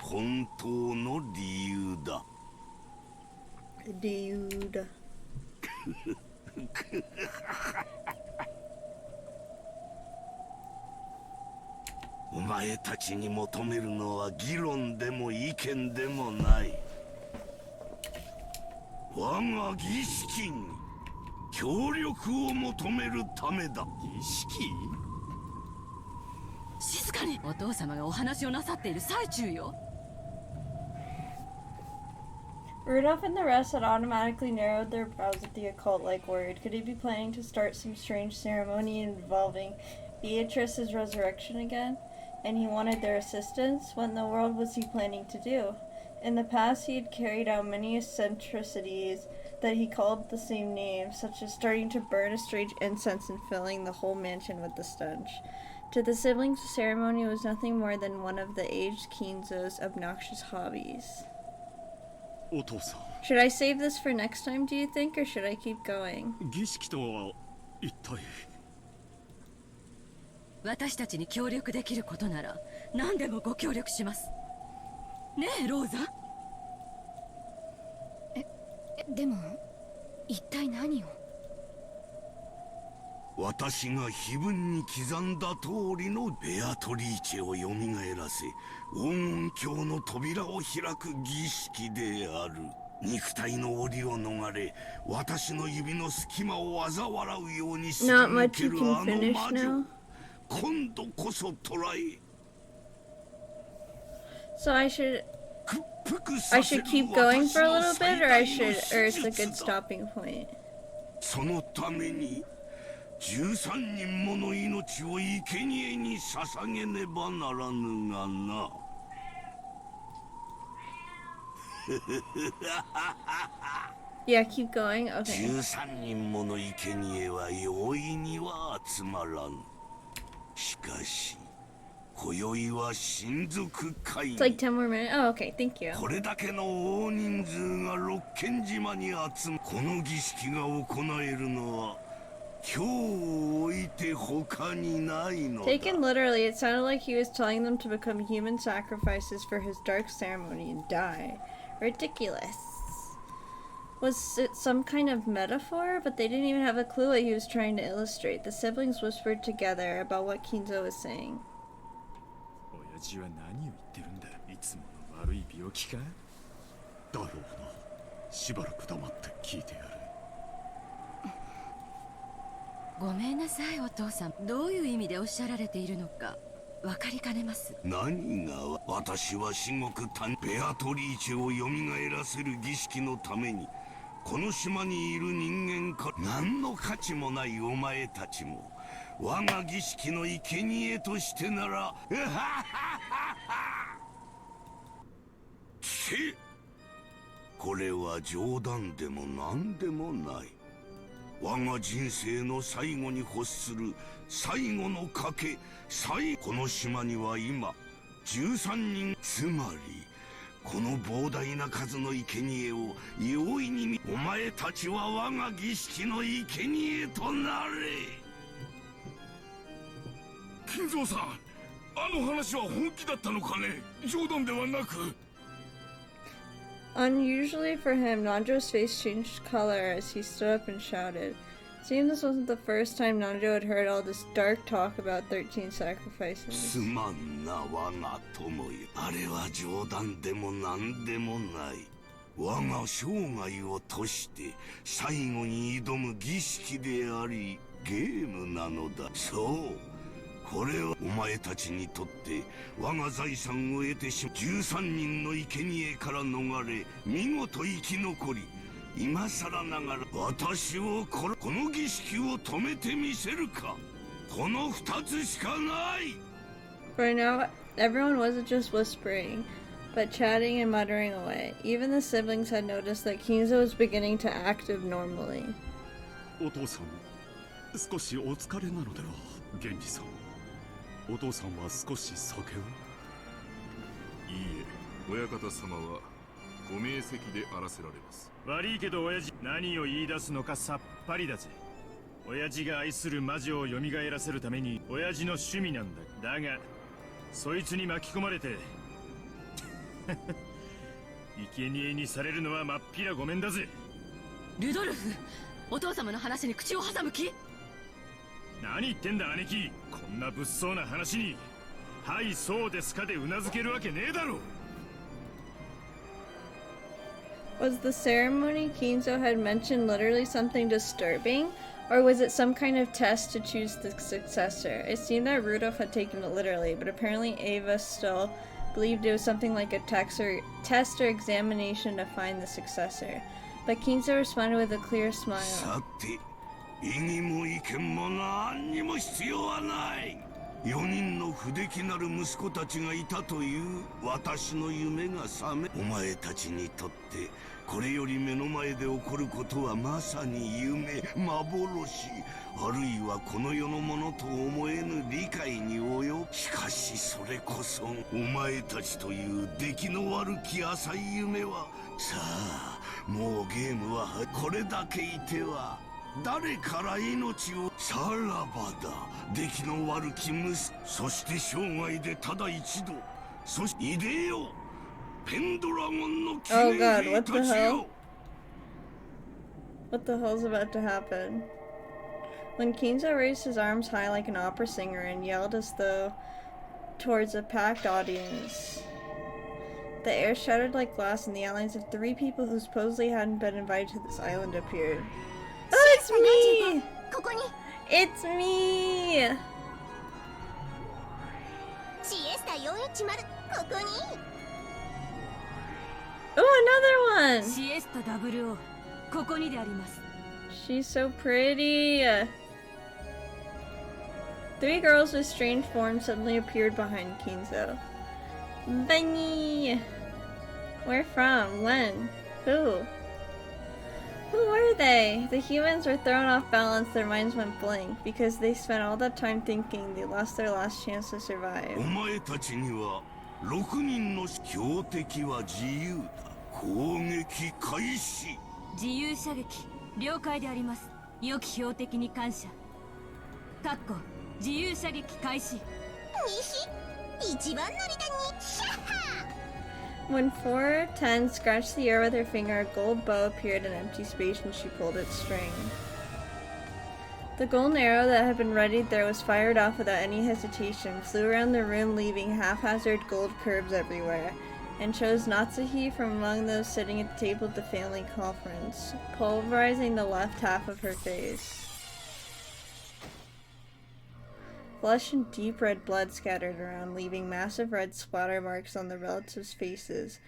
Speaker 10: 本当の理由だ。
Speaker 13: 理由だ。
Speaker 10: お前たちに求めるのは議論でも意見でもない。我が儀式に協力を求めるためだ。
Speaker 14: 儀式？
Speaker 5: 静かに。お父様がお話をなさっている最中よ。
Speaker 13: Rudolph and the rest had automatically narrowed their brows at the occult-like word. Could he be planning to start some strange ceremony involving Beatrice's resurrection again? And he wanted their assistance? What in the world was he planning to do? In the past, he had carried out many eccentricities that he called the same name, such as starting to burn a strange incense and filling the whole mansion with the stench. To the siblings, the ceremony was nothing more than one of the aged Kinzo's obnoxious hobbies.
Speaker 14: お父さん。
Speaker 13: Should I save this for next time, do you think, or should I keep going?
Speaker 14: 儀式とは一体。
Speaker 5: 私たちに協力できることなら何でもご協力します。ねえ、ローザ。
Speaker 2: でも一体何を？
Speaker 10: 私が碑文に刻んだ通りのベアトリーチェを蘇らせ、黄金鏡の扉を開く儀式である。肉体の檻を逃れ、私の指の隙間を嘲笑うようにすり抜けるあの魔女。今度こそ捕らえ。
Speaker 13: So I should I should keep going for a little bit, or it's a good stopping point.
Speaker 10: そのために13人もの命を生贄に捧げねばならぬがな。
Speaker 13: Yeah, keep going. Okay.
Speaker 10: 13人もの生贄は容易には集まらん。しかし今宵は親族会議。
Speaker 13: It's like 10 more minutes. Oh, okay. Thank you.
Speaker 10: これだけの大人数が六軒島に集ま、この儀式が行えるのは今日を置いて他にないのだ。
Speaker 13: Taken literally, it sounded like he was telling them to become human sacrifices for his dark ceremony and die. Ridiculous. Was it some kind of metaphor? But they didn't even have a clue what he was trying to illustrate. The siblings whispered together about what Kinzo was saying.
Speaker 7: 親父は何を言ってるんだ。いつもの悪い病気か。だろうな。しばらく黙って聞いてやる。
Speaker 11: ごめんなさいお父さん、どういう意味でおっしゃられているのか分かりかねます。
Speaker 10: 何が私は至極ベアトリーチェを蘇らせる儀式のためにこの島にいる人間か何の価値もないお前たちも我が儀式の生贄としてならこれは冗談でも何でもない。我が人生の最後に欲する最後の賭け。この島には今13人、つまりこの膨大な数の生贄を容易にお前たちは我が儀式の生贄となれ。
Speaker 14: 金蔵さん、あの話は本気だったのかね。冗談ではなく。
Speaker 13: Unusually for him, Nanjo's face changed color as he stood up and shouted. It seemed this wasn't the first time Nanjo had heard all this dark talk about 13 sacrifices.
Speaker 10: すまんな我が友よ。あれは冗談でも何でもない。我が生涯を賭して最後に挑む儀式でありゲームなのだ。そう。これはお前たちにとって我が財産を得てしまう13人の生贄から逃れ見事生き残り今更ながら私をこの儀式を止めてみせるか。この2つしかない。
Speaker 13: For now, everyone wasn't just whispering, but chatting and muttering away. Even the siblings had noticed that Kinzo was beginning to act abnormally.
Speaker 7: お父さん、少しお疲れなのでは、源氏さん。お父さんは少し酒を。
Speaker 14: いいえ、親方様はご明晰であらせられます。
Speaker 7: 悪いけど親父、何を言い出すのかさっぱりだぜ。親父が愛する魔女を蘇らせるために親父の趣味なんだ。だがそいつに巻き込まれて生贄にされるのはまっぴらごめんだぜ。
Speaker 11: ルドルフ、お父様の話に口を挟む気？
Speaker 7: 何言ってんだ兄貴。こんな物騒な話にはいそうですかでうなずけるわけねえだろ。
Speaker 13: Was the ceremony Kinzo had mentioned literally something disturbing? Or was it some kind of test to choose the successor? It seemed that Rudolph had taken it literally, but apparently Ava still believed it was something like a test or examination to find the successor. But Kinzo responded with a clear smile.
Speaker 10: さて、異議も意見も何にも必要はない。4人の不出来なる息子たちがいたという私の夢が覚め、お前たちにとってこれより目の前で起こることはまさに夢、幻、あるいはこの世のものと思えぬ理解に及ぶ。しかしそれこそお前たちという出来の悪き浅い夢は、さあもうゲームはこれだけいては誰から命を。さらばだ、出来の悪き息子。そして生涯でただ一度、そしていでよ、ペンドラゴンの記念兵たちよ。
Speaker 13: What the hell's about to happen? When Kinzo raised his arms high like an opera singer and yelled as though towards a packed audience, the air shattered like glass and the outlines of 3 people who supposedly hadn't been invited to this island appeared. Oh, it's me! It's me!
Speaker 4: シエスタ410ここに。
Speaker 13: Oh, another one!
Speaker 5: シエスタ WO ここにであります。
Speaker 13: She's so pretty. 3 girls with strange forms suddenly appeared behind Kinzo. Bunny! Where from? When? Who? Who are they? The humans were thrown off balance, their minds went blank, because they spent all that time thinking they lost their last chance to survive.
Speaker 10: お前たちには6人の標的は自由だ。攻撃開始。
Speaker 5: 自由射撃了解であります。良き標的に感謝。かっこ自由射撃開始。
Speaker 4: 一番乗りだにシャッハ
Speaker 13: When 410 scratched the air with her finger, a gold bow appeared in empty space and she pulled its string. The golden arrow that had been readied there was fired off without any hesitation, flew around the room leaving haphazard gold curves everywhere, and chose Natsuhi from among those sitting at the table at the family conference, pulverizing the left half of her face. Flesh and deep red blood scattered around, leaving massive red splatter marks on the relatives' faces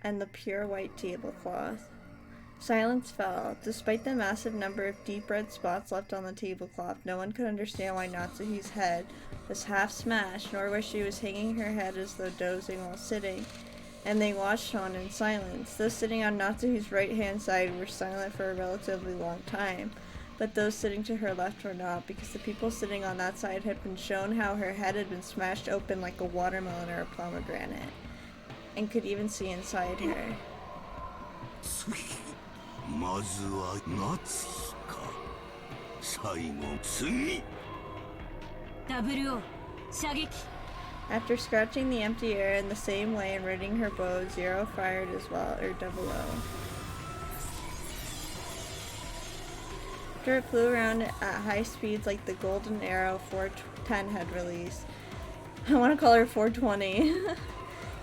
Speaker 13: and the pure white tablecloth. Silence fell. Despite the massive number of deep red spots left on the tablecloth, no one could understand why Natsuhi's head was half smashed, nor why she was hanging her head as though dozing while sitting. And they watched on in silence. Those sitting on Natsuhi's right-hand side were silent for a relatively long time. But those sitting to her left were not, because the people sitting on that side had been shown how her head had been smashed open like a watermelon or a pomegranate, and could even see inside her.
Speaker 10: まずは夏日か。最後次。
Speaker 5: WO 射撃。
Speaker 13: After scratching the empty air in the same way and readying her bow, Zero fired as well, or double O. After it flew around at high speeds like the golden arrow 410 had released. I want to call her 420.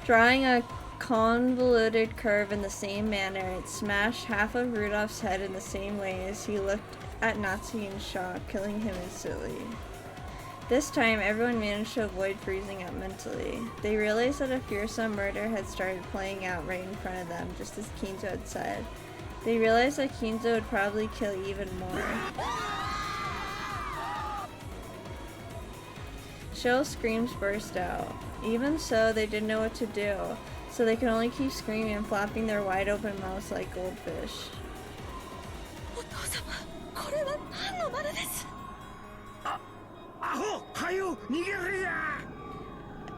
Speaker 13: Drawing a convoluted curve in the same manner, it smashed half of Rudolph's head in the same way as he looked at Natsuhi in shock, killing him instantly. This time, everyone managed to avoid freezing up mentally. They realized that a fearsome murder had started playing out right in front of them, just as Kinzo had said. They realized that Kinzo would probably kill even more. Shrill screams burst out. Even so, they didn't know what to do, so they could only keep screaming and flapping their wide open mouths like goldfish.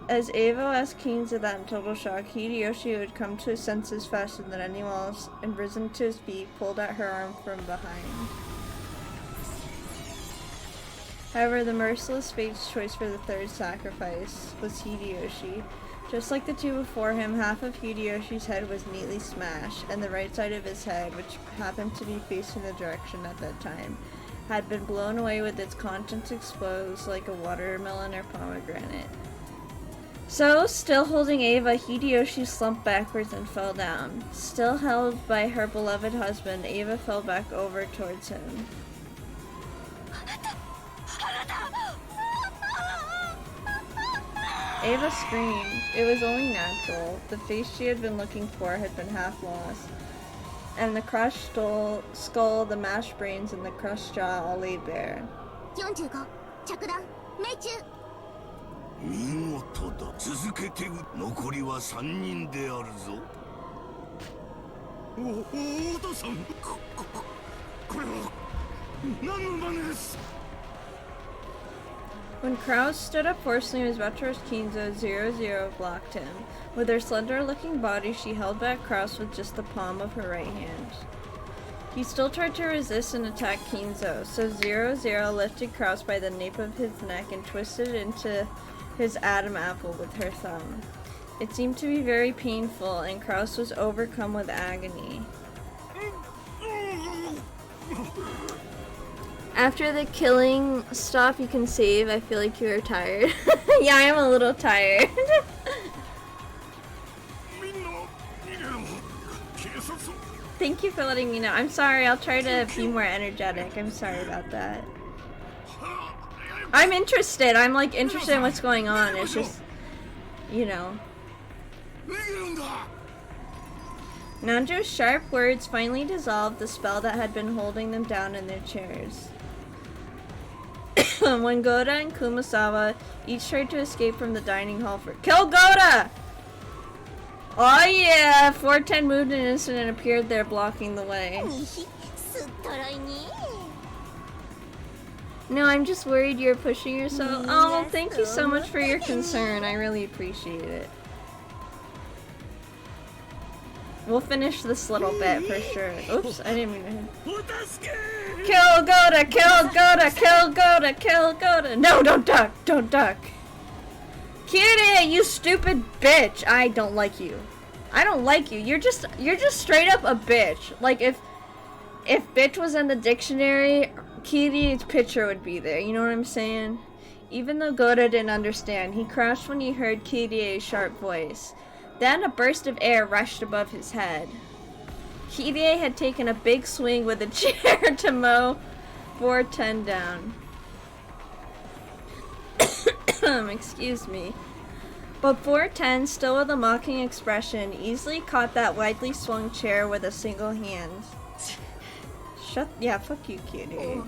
Speaker 13: As Evo asked Kinzo that in total shock, Hideyoshi would come to his senses faster than anyone else and risen to his feet, pulled at her arm from behind. However, the merciless fate's choice for the third sacrifice was Hideyoshi. Just like the two before him, half of Hideyoshi's head was neatly smashed, and the right side of his head, which happened to be facing the direction at that time, had been blown away with its contents exposed like a watermelon or pomegranate. So, still holding Eva, Hideyoshi slumped backwards and fell down. Still held by her beloved husband, Eva fell back over towards him. Eva screamed. It was only natural. The face she had been looking for had been half lost. And the crushed skull, the mashed brains, and the crushed jaw all laid bare.
Speaker 4: 45着弾命中
Speaker 10: 見事だ。続けて残りは3人であるぞ。お父さん、これは何の真似です。
Speaker 13: When Kraus stood up forcefully and was about to rush Kinzo, 00 blocked him. With her slender-looking body, she held back Kraus with just the palm of her right hand. He still tried to resist and attack Kinzo, so 00 lifted Kraus by the nape of his neck and twisted it into his Adam apple with her thumb. It seemed to be very painful, and Kraus was overcome with agony. After the killing stop you can save, I feel like you are tired. Yeah, I am a little tired. Thank you for letting me know. I'm sorry, I'll try to be more energetic. I'm sorry about that. I'm interested. I'm like interested in what's going on. It's just, you know. Nanjo's sharp words finally dissolved the spell that had been holding them down in their chairs. When Goda and Kumasawa each tried to escape from the dining hall for— Kill Goda! Oh yeah! 410 moved an instant and appeared there blocking the way. No, I'm just worried you're pushing yourself. Oh, thank you so much for your concern. I really appreciate it. We'll finish this little bit for sure. Oops, I didn't mean to. Kill Goda! Kill Goda! Kill Goda! Kill Goda! No, don't duck! Don't duck! Kiryu, you stupid bitch! I don't like you. I don't like you. You're just straight up a bitch. Like if bitch was in the dictionary, Kiryu's picture would be there. You know what I'm saying? Even though Goda didn't understand, he crouched when he heard Kiryu's sharp voice. Then a burst of air rushed above his head. Kiryu had taken a big swing with a chair to mow 410 down. Excuse me. But 410, still with a mocking expression, easily caught that widely swung chair with a single hand. Yeah, fuck you, Kiryu.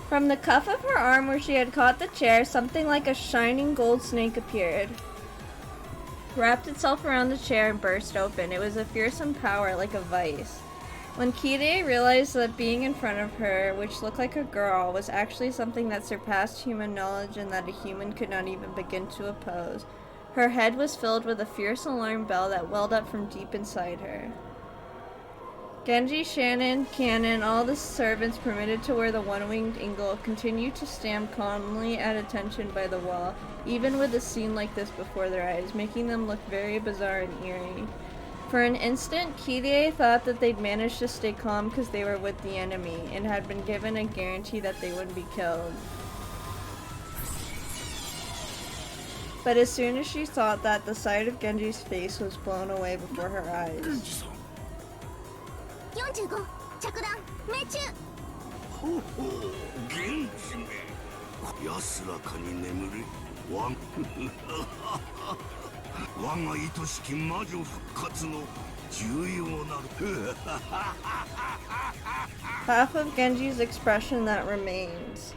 Speaker 13: From the cuff of her arm where she had caught the chair, something like a shining gold snake appeared. Wrapped itself around the chair and burst open. It was a fearsome power like a vice. When Kiryu realized that being in front of her, which looked like a girl, was actually something that surpassed human knowledge and that a human could not even begin to oppose, her head was filled with a fierce alarm bell that welled up from deep inside her. Genji, Shannon, Cannon, all the servants permitted to wear the one-winged eagle continued to stand calmly at attention by the wall, even with a scene like this before their eyes, making them look very bizarre and eerie. For an instant, Kiryu thought that they'd managed to stay calm because they were with the enemy, and had been given a guarantee that they wouldn't be killed. But as soon as she thought that, the sight of Genji's face was blown away before her eyes.
Speaker 4: 45着弾命中。
Speaker 10: ほほう源氏め安らかに眠れ我が愛しき魔女復活の重要なる
Speaker 13: Half of Genji's expression that remains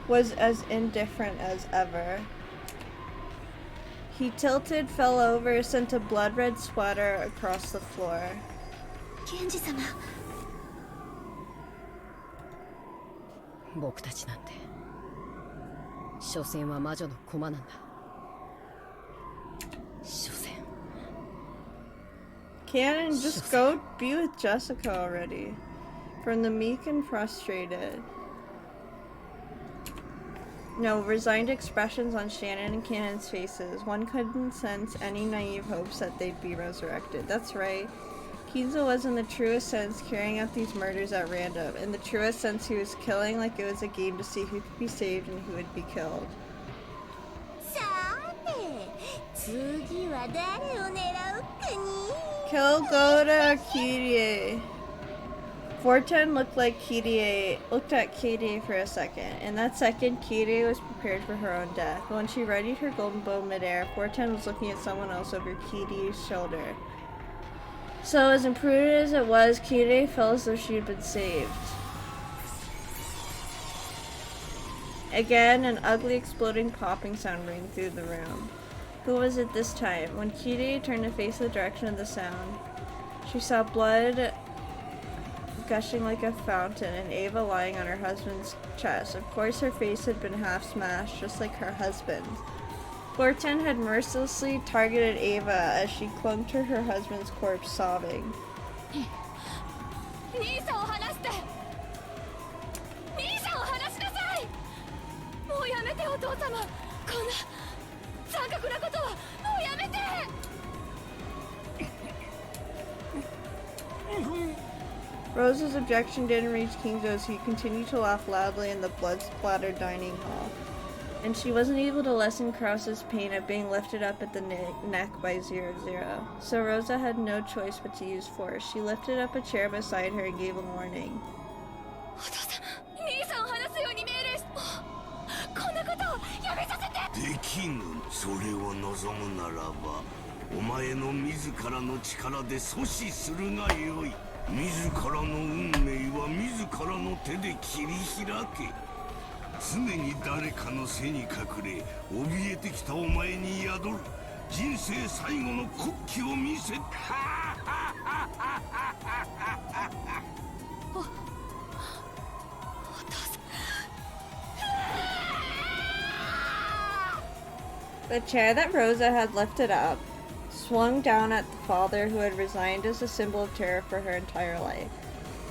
Speaker 13: was as indifferent as ever. He tilted, fell over, sent a blood-red splatter across the floor.
Speaker 4: Genji-sama.
Speaker 15: 僕たちなんて所詮は魔女の駒なんだ。所詮
Speaker 13: Cannon, just go be with Jessica already. From the meek and frustrated. No, resigned expressions on Shannon and Cannon's faces. One couldn't sense any naive hopes that they'd be resurrected. That's right. Kinzo was in the truest sense carrying out these murders at random. In the truest sense, he was killing like it was a game to see who could be saved and who would be killed. Kill Goda Kiryu. 410 looked at Kiryu for a second. In that second, Kiryu was prepared for her own death. When she readied her golden bow midair, 410 was looking at someone else over Kiryu's shoulder. So, as imprudent as it was, Kiryu felt as though she had been saved. Again, an ugly exploding popping sound rang through the room. Who was it this time? When Kiryu turned to face the direction of the sound, she saw blood gushing like a fountain and Ava lying on her husband's chest. Of course, her face had been half smashed, just like her husband's. 410 had mercilessly targeted Ava as she clung to her husband's corpse, sobbing. Rose's objection didn't reach Kinzo's. He continued to laugh loudly in the blood-splattered dining hall. and she wasn't able to lessen Krause's pain at being lifted up at the neck by 00. So Rosa had no choice but to use force. She lifted up a chair beside her and gave a warning.
Speaker 4: 兄さんを離すように命令しこんなことをやめさせて。できぬ。それを望むならばお前の自らの力で阻止するがよい。自らの運命は自らの手で切り開け。常に誰かの背に隠れ怯えてきたお前に宿る人生最後の国旗を見せ。
Speaker 13: The chair that Rosa had lifted up swung down at the father who had resigned as a symbol of terror for her entire life.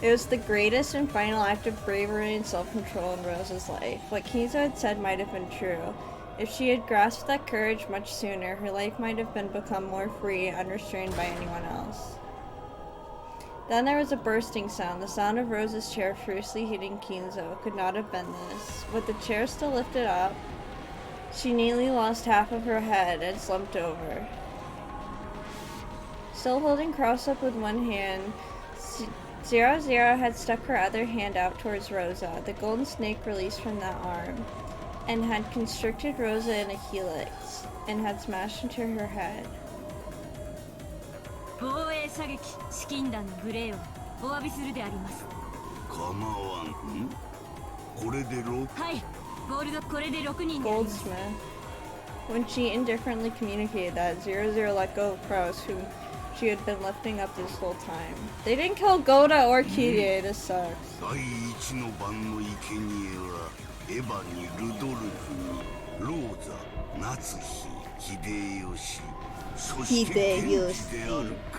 Speaker 13: It was the greatest and final act of bravery and self-control in Rosa's life. What Kinzo had said might have been true. If she had grasped that courage much sooner, her life might have become more free, unrestrained by anyone else. Then there was a bursting sound. The sound of Rosa's chair fiercely hitting Kinzo. Could not have been this. With the chair still lifted up, she nearly lost half of her head and slumped over. Still holding Krause up with one hand, 00 had stuck her other hand out towards Rosa. The golden snake released from that arm and had constricted Rosa in a helix and had smashed into her head.
Speaker 5: 防衛射撃資金弾の無礼をお詫びするであります。
Speaker 10: 構わん。これで6。
Speaker 5: はい。ゴールドこれで6人であります。
Speaker 13: Goldsmith. When she indifferently communicated that, 00 let go of Krause, whom she had been lifting up this whole time. They didn't kill Goda or Kirie, this sucks.
Speaker 10: 第一の番の生贄はエヴァにルドルフにローザ、夏日、秀吉、そして源氏であるか。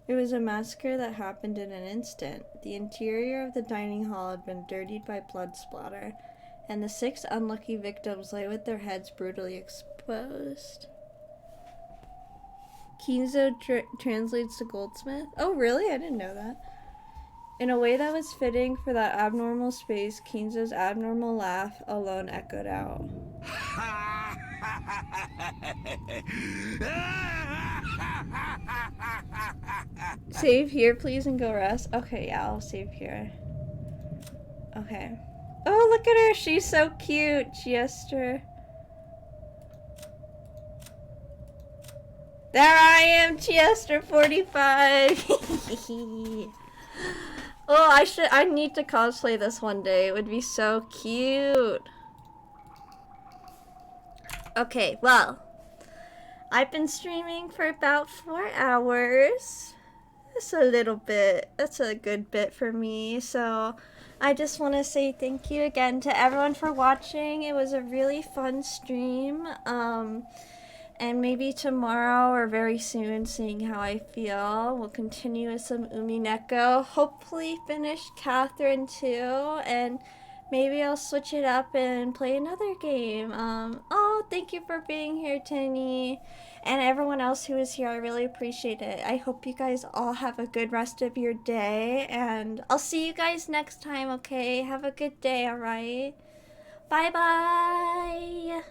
Speaker 13: It was a massacre that happened in an instant. The interior of the dining hall had been dirtied by blood splatter, and the 6 unlucky victims lay with their heads brutally exposed. Kinzo translates to Goldsmith. Oh, really? I didn't know that. In a way that was fitting for that abnormal space, Kinzo's abnormal laugh alone echoed out. Save here, please, and go rest. Okay, yeah, I'll save here. Okay. Oh, look at her. She's so cute. Chester. There I am, Chester 45. Oh, I need to cosplay this one day. It would be so cute. Okay, well, I've been streaming for about 4 hours. That's a little bit, that's a good bit for me. So I just want to say thank you again to everyone for watching. It was a really fun stream. And maybe tomorrow or very soon, seeing how I feel, we'll continue with some Umineko. Hopefully finish Catherine too, and maybe I'll switch it up and play another game. Oh, thank you for being here, Tinny. And everyone else who is here, I really appreciate it. I hope you guys all have a good rest of your day, and I'll see you guys next time, okay? Have a good day, alright? Bye-bye!